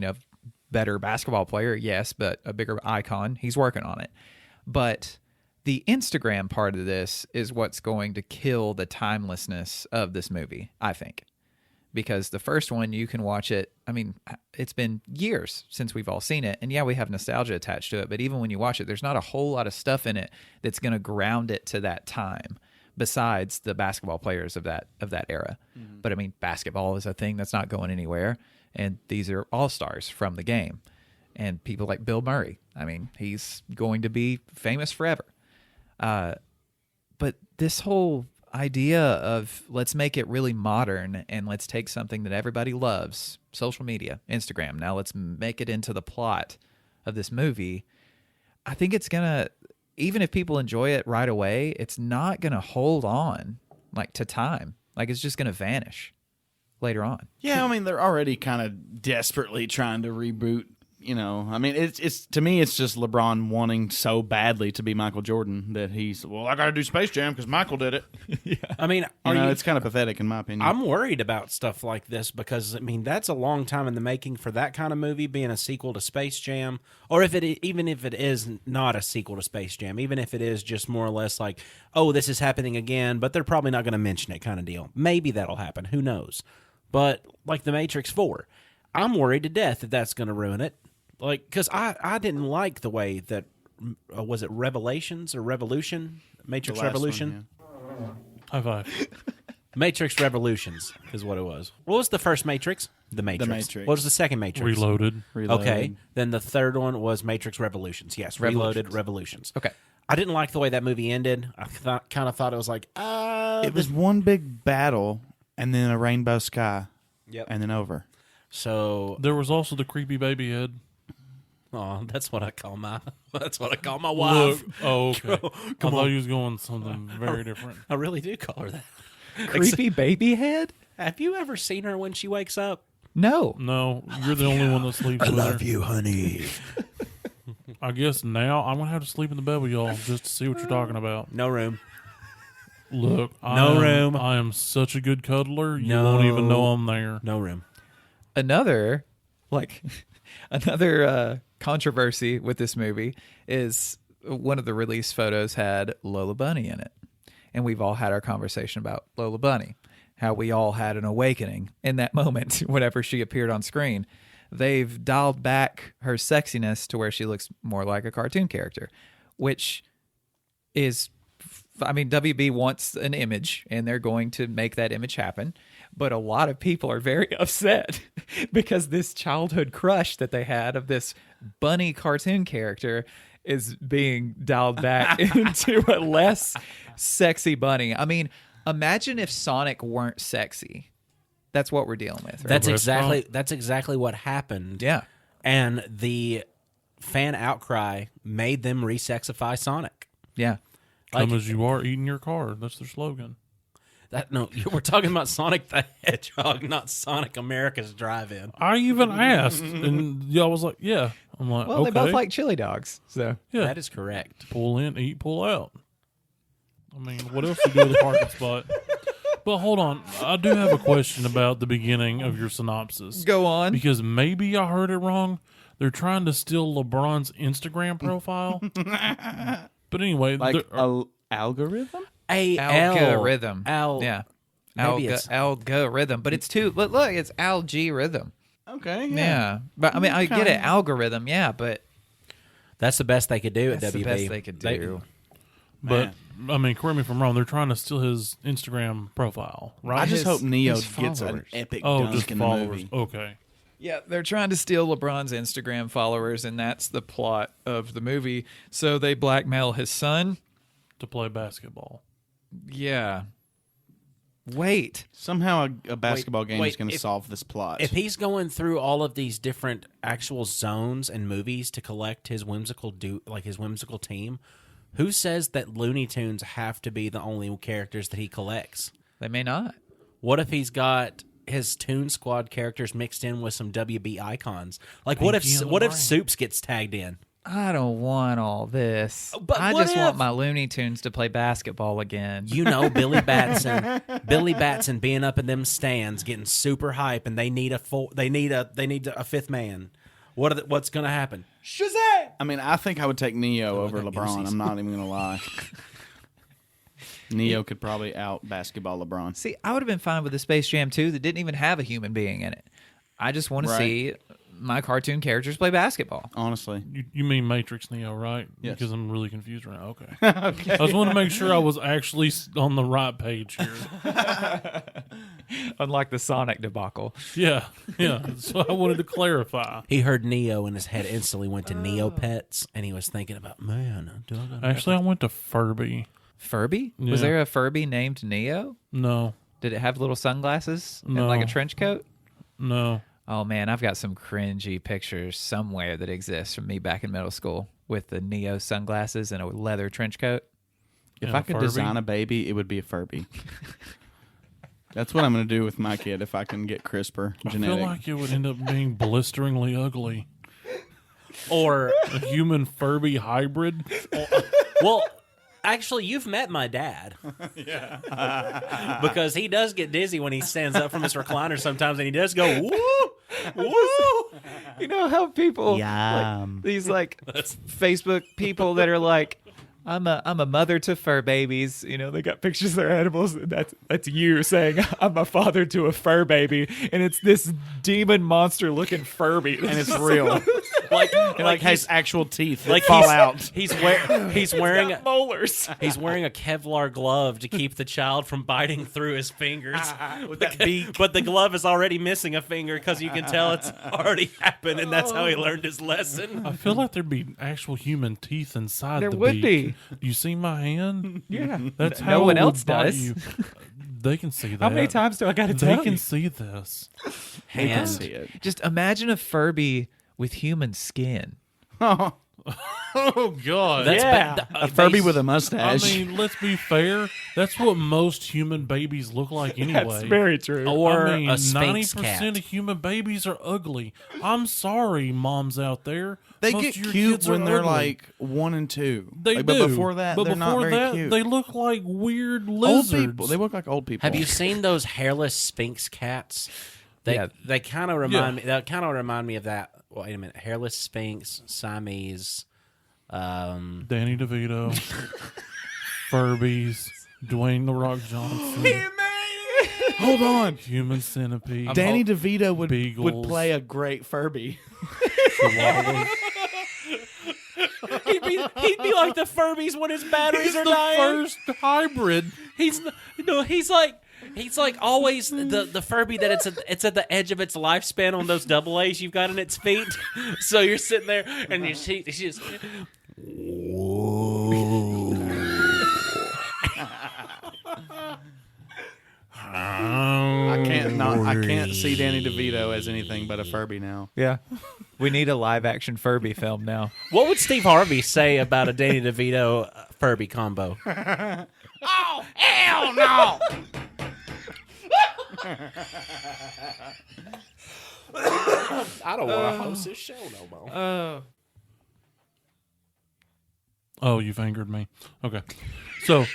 better basketball player, yes, but a bigger icon. He's working on it. But the Instagram part of this is what's going to kill the timelessness of this movie, I think. Because the first one, you can watch it. I mean, it's been years since we've all seen it. And yeah, we have nostalgia attached to it. But even when you watch it, there's not a whole lot of stuff in it that's going to ground it to that time, besides the basketball players of that era. Mm-hmm. But I mean, basketball is a thing that's not going anywhere. And these are all-stars from the game. And people like Bill Murray. I mean, he's going to be famous forever. But this whole idea of let's make it really modern and let's take something that everybody loves, social media, Instagram, now let's make it into the plot of this movie. I think it's going to, even if people enjoy it right away, it's not going to hold on like to time. Like it's just going to vanish later on. yeah. I mean, they're already kind of desperately trying to reboot. I mean, it's to me, it's just LeBron wanting so badly to be Michael Jordan that he's, well, I got to do Space Jam because Michael did it. Yeah. I mean, It's kind of pathetic in my opinion. I'm worried about stuff like this because, I mean, that's a long time in the making for that kind of movie being a sequel to Space Jam. Or even if it is not a sequel to Space Jam, even if it is just more or less like, oh, this is happening again, but they're probably not going to mention it kind of deal. Maybe that'll happen. Who knows? But like The Matrix 4, I'm worried to death that that's going to ruin it. Like, because I didn't like the way that, was it Revelations or Revolution? Matrix Revolution? One, High five. Matrix Revolutions is what it was. What was the first Matrix? The Matrix. Matrix. What was the second Matrix? Reloaded. Okay. Then the third one was Matrix Revolutions. Yes, Reloaded Revolutions. Okay. I didn't like the way that movie ended. I kind of thought it was like, It was one big battle and then a rainbow sky. Yep. And then over. So, There was also the creepy baby head. oh, that's what I call my wife. Look, oh, okay. I thought you was going something very different. I really do call her that. Creepy baby head? Have you ever seen her when she wakes up? No. No, you're the only one that sleeps with her. you, honey. I guess now I'm going to have to sleep in the bed with y'all just to see what you're talking about. No room. Look, No room. I am such a good cuddler, you won't even know I'm there. No room. Another controversy with this movie is one of the release photos had Lola Bunny in it. And we've all had our conversation about Lola Bunny, how we all had an awakening in that moment whenever she appeared on screen. They've dialed back her sexiness to where she looks more like a cartoon character, which is, I mean, WB wants an image and they're going to make that image happen. But a lot of people are very upset because this childhood crush that they had of this bunny cartoon character is being dialed back into a less sexy bunny. I mean, imagine if Sonic weren't sexy. That's what we're dealing with. Right? That's exactly what happened. Yeah. And the fan outcry made them resexify Sonic. Yeah. Like- Come as you are, eating your car. That's their slogan. We're talking about Sonic the Hedgehog, not Sonic America's Drive-In. I even asked, and y'all was like, yeah. I'm like, Well, okay. they both like chili dogs. So yeah. That is correct. Pull in, eat, pull out. I mean, what else do you do with a parking spot? But hold on, I do have a question about the beginning of your synopsis. Go on. Because maybe I heard it wrong. They're trying to steal LeBron's Instagram profile. But anyway, Like algorithm? Algorithm. Maybe it's Algorithm. But it's look, it's algorithm. Okay. Yeah. But I mean, I get it. Algorithm. Yeah. But that's the best they could do at that's WB. the best they could do. but I mean, correct me if I'm wrong. They're trying to steal his Instagram profile, right? I just hope Neo his gets an followers. epic just dunk in the followers. movie. Okay. Yeah, they're trying to steal LeBron's Instagram followers, and that's the plot of the movie. So they blackmail his son. To play basketball. Yeah. Wait. Somehow a basketball game wait, is going to solve this plot. If he's going through all of these different actual zones and movies to collect his whimsical team, who says that Looney Tunes have to be the only characters that he collects? They may not. What if he's got his Toon Squad characters mixed in with some WB icons? Like, what Pinky and if Brain. Soups gets tagged in? I don't want all this. But I what just if- want my Looney Tunes to play basketball again. You know, Billy Batson being up in them stands, getting super hype, and they need a fifth man. What's going to happen? Shazam! I mean, I think I would take Neo over got LeBron. goosies. I'm not even going to lie. Neo could probably out basketball LeBron. See, I would have been fine with the Space Jam 2 that didn't even have a human being in it. I just want to Right. see my cartoon characters play basketball. Honestly. You mean Matrix Neo, right? Yes. Because I'm really confused right now. Okay. I just want to make sure I was actually on the right page here. Unlike the Sonic debacle. Yeah. So I wanted to clarify. He heard Neo, and his head instantly went to Neopets, and he was thinking about, man, do I gotta Actually, I went to Furby. Furby? Yeah. Was there a Furby named Neo? No. Did it have little sunglasses and No. like a trench coat? No. Oh man, I've got some cringy pictures somewhere that exist from me back in middle school with the Neo sunglasses and a leather trench coat. If Yeah, I could Furby. design a baby, it would be a Furby. That's what I'm going to do with my kid if I can get CRISPR I genetic. feel like it would end up being blisteringly ugly. Or, A human Furby hybrid. well, actually, you've met my dad. Yeah. Because he does get dizzy when he stands up from his recliner sometimes, and he does go, woo, woo. You know how people these Facebook people that are like, I'm a mother to fur babies. You know, they got pictures of their animals. And that's you saying I'm a father to a fur baby, and it's this demon monster looking Furby, and it's real. Like has actual teeth like that fall he's, out. He's wearing molars. He's wearing a Kevlar glove to keep the child from biting through his fingers. With that beak. But the glove is already missing a finger because you can tell it's already happened, and that's how he learned his lesson. I feel like there'd be actual human teeth inside There the would beak. be. You see my hand? Yeah, That's No how one it would else bite does. You. They can see that. How many times do I got to They tell can you? see this. They can Hand. see it. Just imagine a Furby with human skin. Oh God! That's A Furby with a I mustache. mean, let's be fair. That's what most human babies look like anyway. true. or I mean, a Sphinx 90% cat. of human babies are ugly. I'm sorry, moms out there. they Most get of your cute kids are when they're ugly. like 1 and 2. They Like, do. But before that, they're not very that, cute. they look like weird old lizards. people. They look like old people. Have you seen those hairless Sphinx cats? Yeah. They kind of remind me. They kind of remind me of that. Wait a minute, hairless Sphinx, Siamese. Danny DeVito, Furbies, Dwayne The Rock Johnson, Hold on. Human Centipede, Danny DeVito would Beagles. play a great Furby. Chihuahuas. He'd be like the Furbies when his batteries He's are the dying. first hybrid. He's like always the Furby that it's at the edge of its lifespan on those double A's you've got in its feet. So you're sitting there and she's just I can't see Danny DeVito as anything but a Furby now. Yeah. We need a live action Furby film now. What would Steve Harvey say about a Danny DeVito Furby combo? Oh, hell no! I don't want to host this show no more. Oh, you've angered me. Okay, so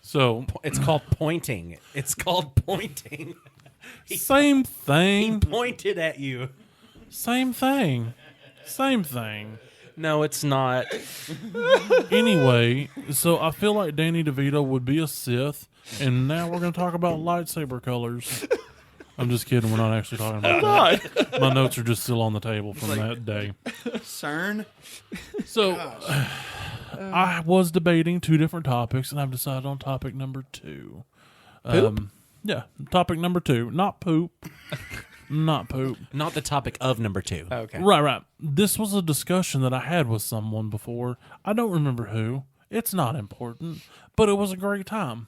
So It's called pointing. It's called pointing. same He thing. pointed at you. Same thing. Same thing. No, it's not. Anyway, so I feel like Danny DeVito would be a Sith, and now we're going to talk about lightsaber colors. I'm just kidding. We're not actually talking about that. My notes are just still on the table from that day. CERN. So I was debating two different topics, and I've decided on topic number 2. Poop? Yeah, topic number 2. Not poop. Not poop. Not the topic of number 2. Okay. Right. This was a discussion that I had with someone before. I don't remember who. It's not important, but it was a great time.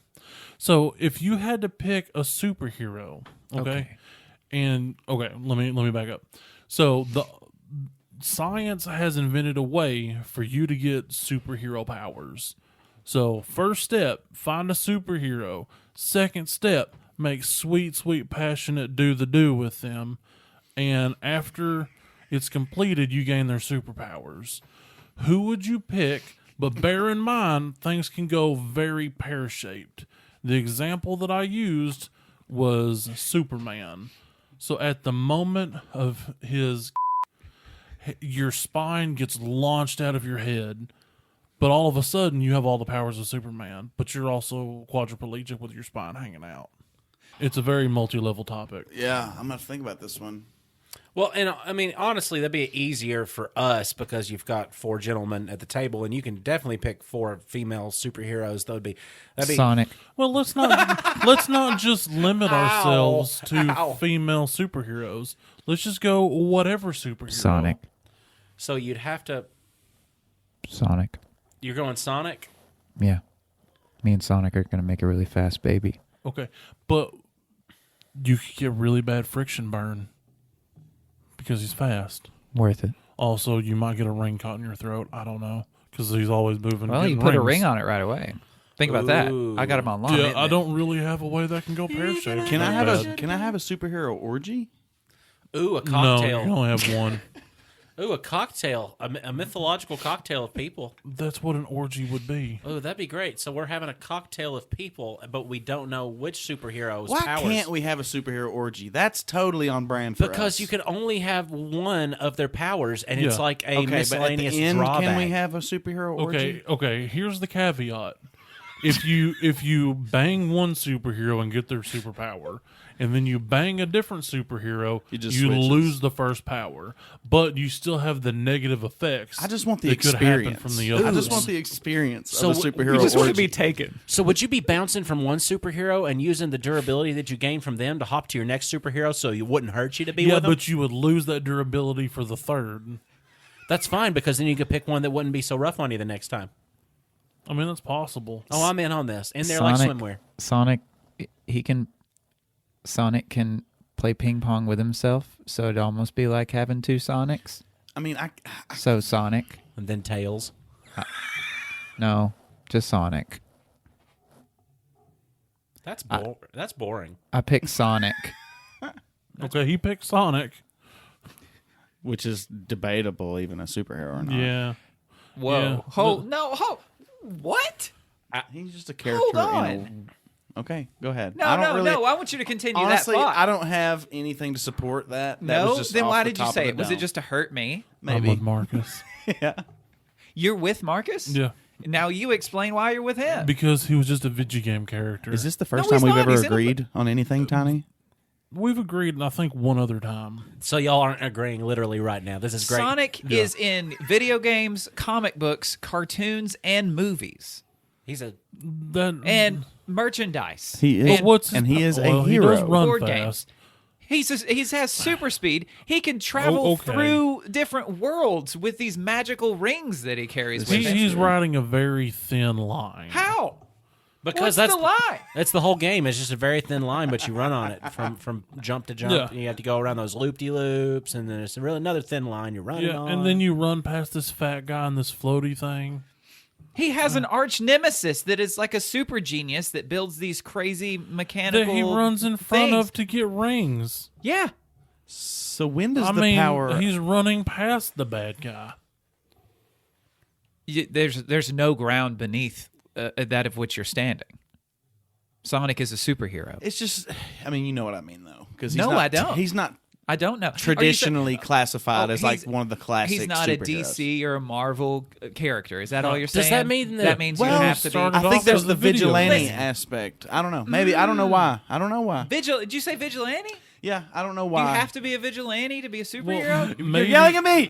So if you had to pick a superhero, okay. Let me back up. So the science has invented a way for you to get superhero powers. So first step, find a superhero. Second step, make sweet, passionate do with them. And after it's completed, you gain their superpowers. Who would you pick? But bear in mind, things can go very pear-shaped. The example that I used was Superman. So at the moment of your spine gets launched out of your head, but all of a sudden you have all the powers of Superman, but you're also quadriplegic with your spine hanging out. It's a very multi-level topic. Yeah, I'm going to think about this one. Well, and I mean, honestly, that'd be easier for us because you've got 4 gentlemen at the table, and you can definitely pick 4 female superheroes. That'd be Sonic. Well, let's not just limit ourselves to Ow. female superheroes. Let's just go whatever superhero. Sonic. So you'd have to. Sonic. You're going Sonic. Yeah. Me and Sonic are going to make a really fast baby. Okay, but you could get really bad friction burn because he's fast. Worth it. Also, you might get a ring caught in your throat. I don't know because he's always moving. Well, you getting put a rings. ring on it right away. Think about that. I got him online. Yeah, I don't really have a way that can go pear shaped. Can I have a superhero orgy? Ooh, a No, cocktail. you can only have one. Ooh, a cocktail. A mythological cocktail of people. That's what an orgy would be. Oh, that'd be great. So we're having a cocktail of people, but we don't know which superhero's Why powers. can't we have a superhero orgy? That's totally on brand for us. Because you can only have one of their powers, and it's Yeah. like a Okay, but at miscellaneous the end, drawback. can we have a superhero orgy? Okay. Here's the caveat: if you bang one superhero and get their superpower, and then you bang a different superhero, You you just switches. lose the first power, but you still have the negative effects. I just want the that could experience. happen from the other. I just one. want the experience So of a superhero You just want to orgy. be taken. So would you be bouncing from one superhero and using the durability that you gain from them to hop to your next superhero so it wouldn't hurt you to be Yeah, with them? but you would lose that durability for the third. That's fine because then you could pick one that wouldn't be so rough on you the next time. I mean, that's possible. Oh, I'm in on this. And they're like swimwear. Sonic can play ping pong with himself, so it'd almost be like having 2 Sonics. I mean, So Sonic. And then tails. No, just Sonic. That's boring. I pick Sonic. Okay, he picked Sonic. which is debatable, even a superhero or not. Yeah. Whoa. Yeah. What? He's just a character. Hold on. Okay, go ahead. No, I don't no. I want you to continue Honestly, that thought. I don't have anything to support that. That No? was just Then off why the did you top say of it? the Was it dome. just to hurt me? I'm Maybe. with Marcus. Yeah. You're with Marcus? Yeah. Now you explain why you're with him. Because he was just a video game character. Is this the first No, time he's we've not. ever He's in a- agreed on anything, Tiny? We've agreed, I think, one other time. So y'all aren't agreeing literally right now. This is great. Sonic is in video games, comic books, cartoons, and movies. He's a And merchandise. He is, And What's and he is a well, hero. He does run Board fast. games. He has super speed. He can travel okay. through different worlds with these magical rings that he carries with him. He's riding a very thin line. How? because What's that's the line? That's the whole game. It's just a very thin line, but you run on it from jump to jump. Yeah. You have to go around those loop-de-loops, and then it's really another thin line you're running Yeah, on. and then you run past this fat guy in this floaty thing. He has an arch nemesis that is like a super genius that builds these crazy mechanical That he runs in front things. of to get rings. Yeah. So when does I the mean, power? he's running past the bad guy. There's no ground beneath that of which you're standing. Sonic is a superhero. It's just, I mean, you know what I mean, though. Because No, I don't. He's not I don't know. traditionally classified as like he's- one of the classic He's not superheroes. a DC or a Marvel character. Is that all you're saying? Does that mean that means Well, you have to be started I think off there's as the a video vigilante game. aspect. I don't know. Maybe I don't know why. I don't know why. Did you say vigilante? Yeah, I don't know Do why. you have to be a vigilante to be a superhero? You're Maybe- yelling at me.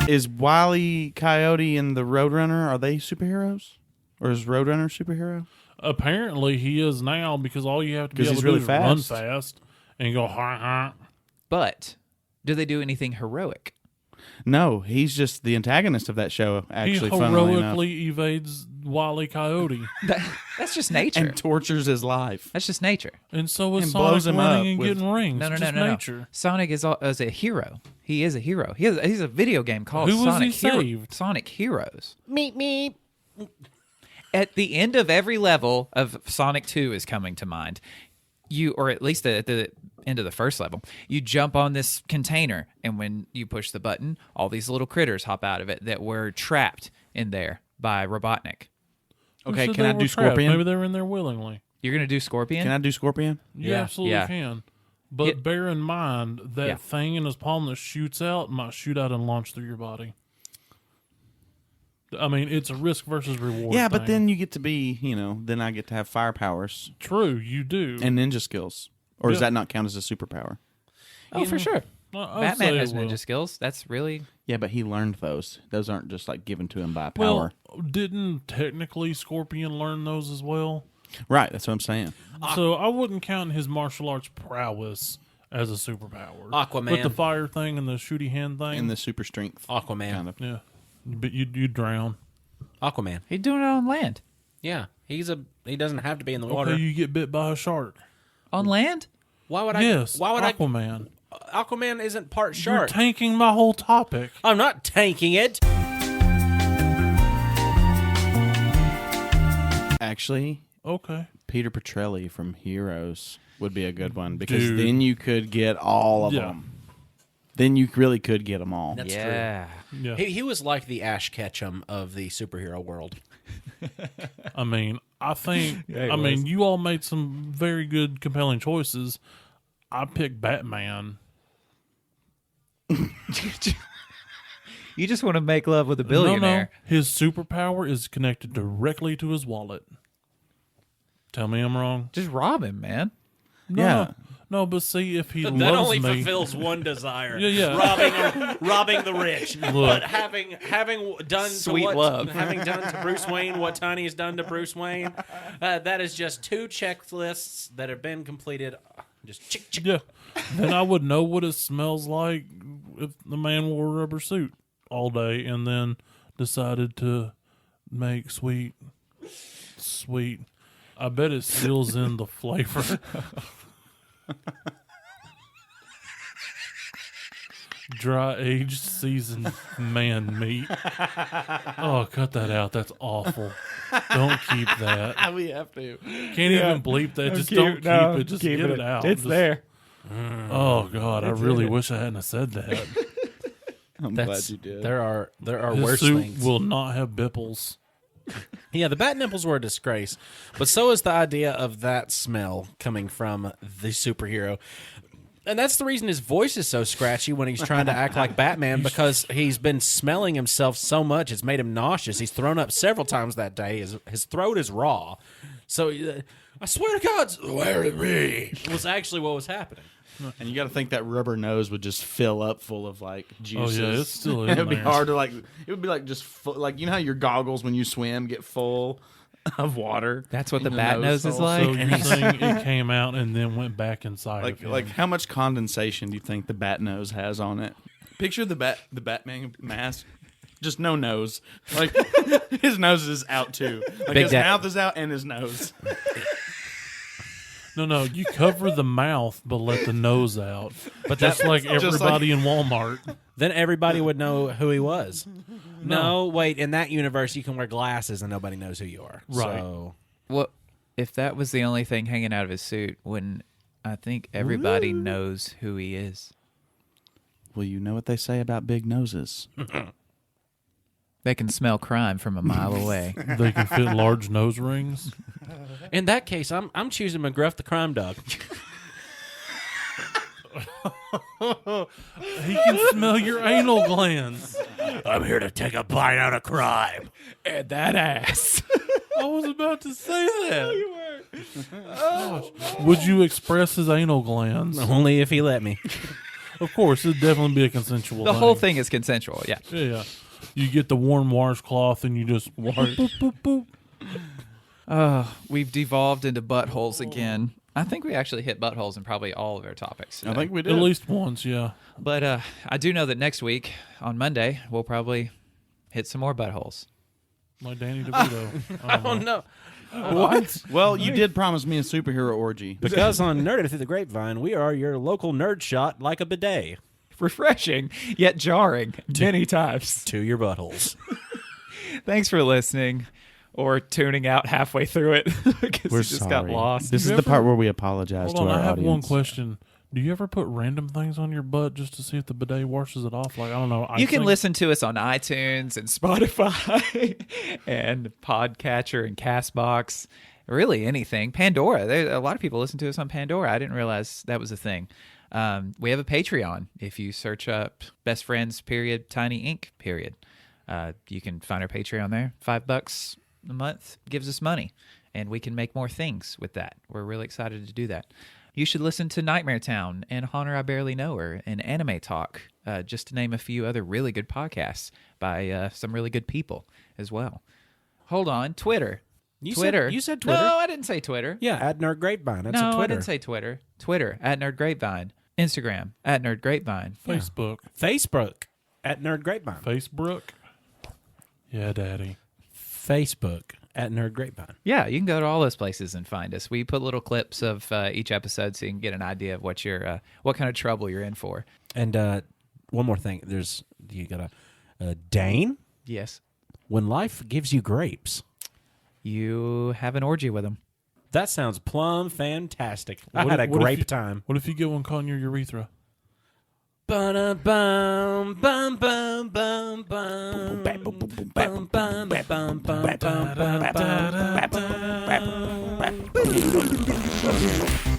Is Wile E. Coyote and the Roadrunner, are they superheroes? Or is Roadrunner a superhero? Apparently, he is now because all you have to be 'Cause able he's to really do is run fast. fast and go ha ha. But do they do anything heroic? No, he's just the antagonist of that show, He actually, funnily enough. heroically evades Wile E. Coyote, That's just nature. And tortures his life. That's just nature. and so is And Sonic blows him running up and with- getting rings. No. Just nature. Sonic is a hero. He is a hero. He's a video game called Who was Sonic he saved? Sonic Heroes. Meep meep. At the end of every level of Sonic 2 is coming to mind. Or at least at the end of the first level, you jump on this container, and when you push the button, all these little critters hop out of it that were trapped in there by Robotnik. Okay, Who said can they I were do trapped? Scorpion? Maybe they were in there willingly. You're gonna do Scorpion? Can I do Scorpion? You Yeah, absolutely yeah. can. But Yeah. bear in mind that Yeah. thing in his palm that shoots out might shoot out and launch through your body. I mean, it's a risk versus reward. Yeah, but thing. then you get to be, then I get to have fire powers True, you do. and ninja skills. Or does Yeah. that not count as a superpower? Oh, for sure. I'd Batman say has it will. ninja skills. That's really Yeah, but he learned those. Those aren't just like given to him by Well, power. didn't technically Scorpion learn those as well? Right, that's what I'm saying. So I wouldn't count his martial arts prowess as a superpower. Aquaman. With the fire thing and the shooty hand thing. And the super strength. Aquaman. Kind of. yeah. But you drown. Aquaman. he's doing it on land. Yeah, he doesn't have to be in the water. Okay, you get bit by a shark. On land? Why would I? Yes, Why would Aquaman. Aquaman isn't part You're shark. tanking my whole topic. I'm not tanking it. Actually, Okay. Peter Petrelli from Heroes would be a good one because Dude. then you could get all of Yeah. them. Then you really could get them all. That's yeah. Yeah. He was like the Ash Ketchum of the superhero world. I mean, I think. Yeah, he I mean, was. you all made some very good, compelling choices. I picked Batman. You just want to make love with a No, billionaire. his superpower is connected directly to his wallet. Tell me I'm wrong. Just rob him, man. No, Yeah. no, but see if he That loves only me. fulfills one desire. Yeah. robbing the rich. But having done Sweet to what, love. having done to Bruce Wayne what Tiny has done to Bruce Wayne, that is just two checklists that have been completed. Just chick. Yeah. Then I would know what it smells like if the man wore a rubber suit all day and then decided to make sweet. I bet it seals in the flavor. Dry aged seasoned man meat. Oh, cut that out. That's awful. Don't keep that. We have to. Can't even bleep that. Just don't keep it. Just get it out. It's Just- there. Oh God, I really wish I hadn't have said that. I'm glad you did. There are His worse suit things. will not have bipples. Yeah, the bat nipples were a disgrace, but so is the idea of that smell coming from the superhero. And that's the reason his voice is so scratchy when he's trying to act like Batman, because he's been smelling himself so much it's made him nauseous. He's thrown up several times that day. His throat is raw. So I swear to God, swear to me, was actually what was happening. And you got to think that rubber nose would just fill up full of like juices. Oh yeah, it's still in It would be there. hard to like. It would be like just full, like you know how your goggles when you swim get full of water. That's what in the your bat nose is hole? like? So you're saying it came out and then went back inside of him. Like how much condensation do you think the bat nose has on it? Picture the Batman mask. Just no nose. Like his nose is out too. Like Big his Dad- mouth is out and his nose. No, you cover the mouth but let the nose out. But just like everybody in Walmart. Then everybody would know who he was. No, wait. In that universe, you can wear glasses and nobody knows who you are. Right. So, Well, if that was the only thing hanging out of his suit, when I think everybody knows who he is. Well, you know what they say about big noses. They can smell crime from a mile away. They can fit large nose rings. In that case, I'm choosing McGruff the crime dog. He can smell your anal glands. I'm here to take a bite out of crime. And that ass. I was about to say that. Gosh. Would you express his anal glands? Only if he let me. Of course, it'd definitely be a consensual The thing. whole thing is consensual, yeah. Yeah. You get the warm washcloth and you just boop, boop, boop. We've devolved into buttholes again. I think we actually hit buttholes in probably all of our topics. I think we did. At least once, yeah. But I do know that next week, on Monday, we'll probably hit some more buttholes. Like Danny DeVito. Oh, no. What? Well, you did promise me a superhero orgy. Because on Nerd Through the Grapevine, we are your local nerd shot like a bidet Refreshing, yet jarring, many times. to your buttholes. Thanks for listening or tuning out halfway through it because We're you just got sorry. lost. This is the part where we apologize Hold to on, our I have audience. one question. Do you ever put random things on your butt just to see if the bidet washes it off? Like, I don't know. You can listen to us on iTunes and Spotify and Podcatcher and Castbox. Really anything. Pandora. A lot of people listen to us on Pandora. I didn't realize that was a thing. We have a Patreon. If you search up Best Friends Tiny Ink you can find our Patreon there. $5 a month gives us money, and we can make more things with that. We're really excited to do that. You should listen to Nightmare Town and Haunter I Barely Know Her and Anime Talk, just to name a few other really good podcasts by some really good people as well. Hold on, Twitter. You Twitter. You said Twitter. No, I didn't say Twitter. Yeah, at Nerd Grapevine. That's a No, Twitter. I didn't say Twitter. Twitter, at Nerd Grapevine. Instagram, at Nerd Grapevine. Facebook. Facebook, at Nerd Grapevine. Facebook. Yeah, Daddy. Facebook, at Nerd Grapevine. Yeah, you can go to all those places and find us. We put little clips of each episode so you can get an idea of what kind of trouble you're in for. And one more thing. You got a Dane? Yes. When life gives you grapes. You have an orgy with them. That sounds plumb fantastic. I What had a if- what if grape you- time. What if you get one caught in your urethra? Ba-da-bum, bum, bum, bum, bum. Bum, bum, bum, bum, bum, bum, bum, bum.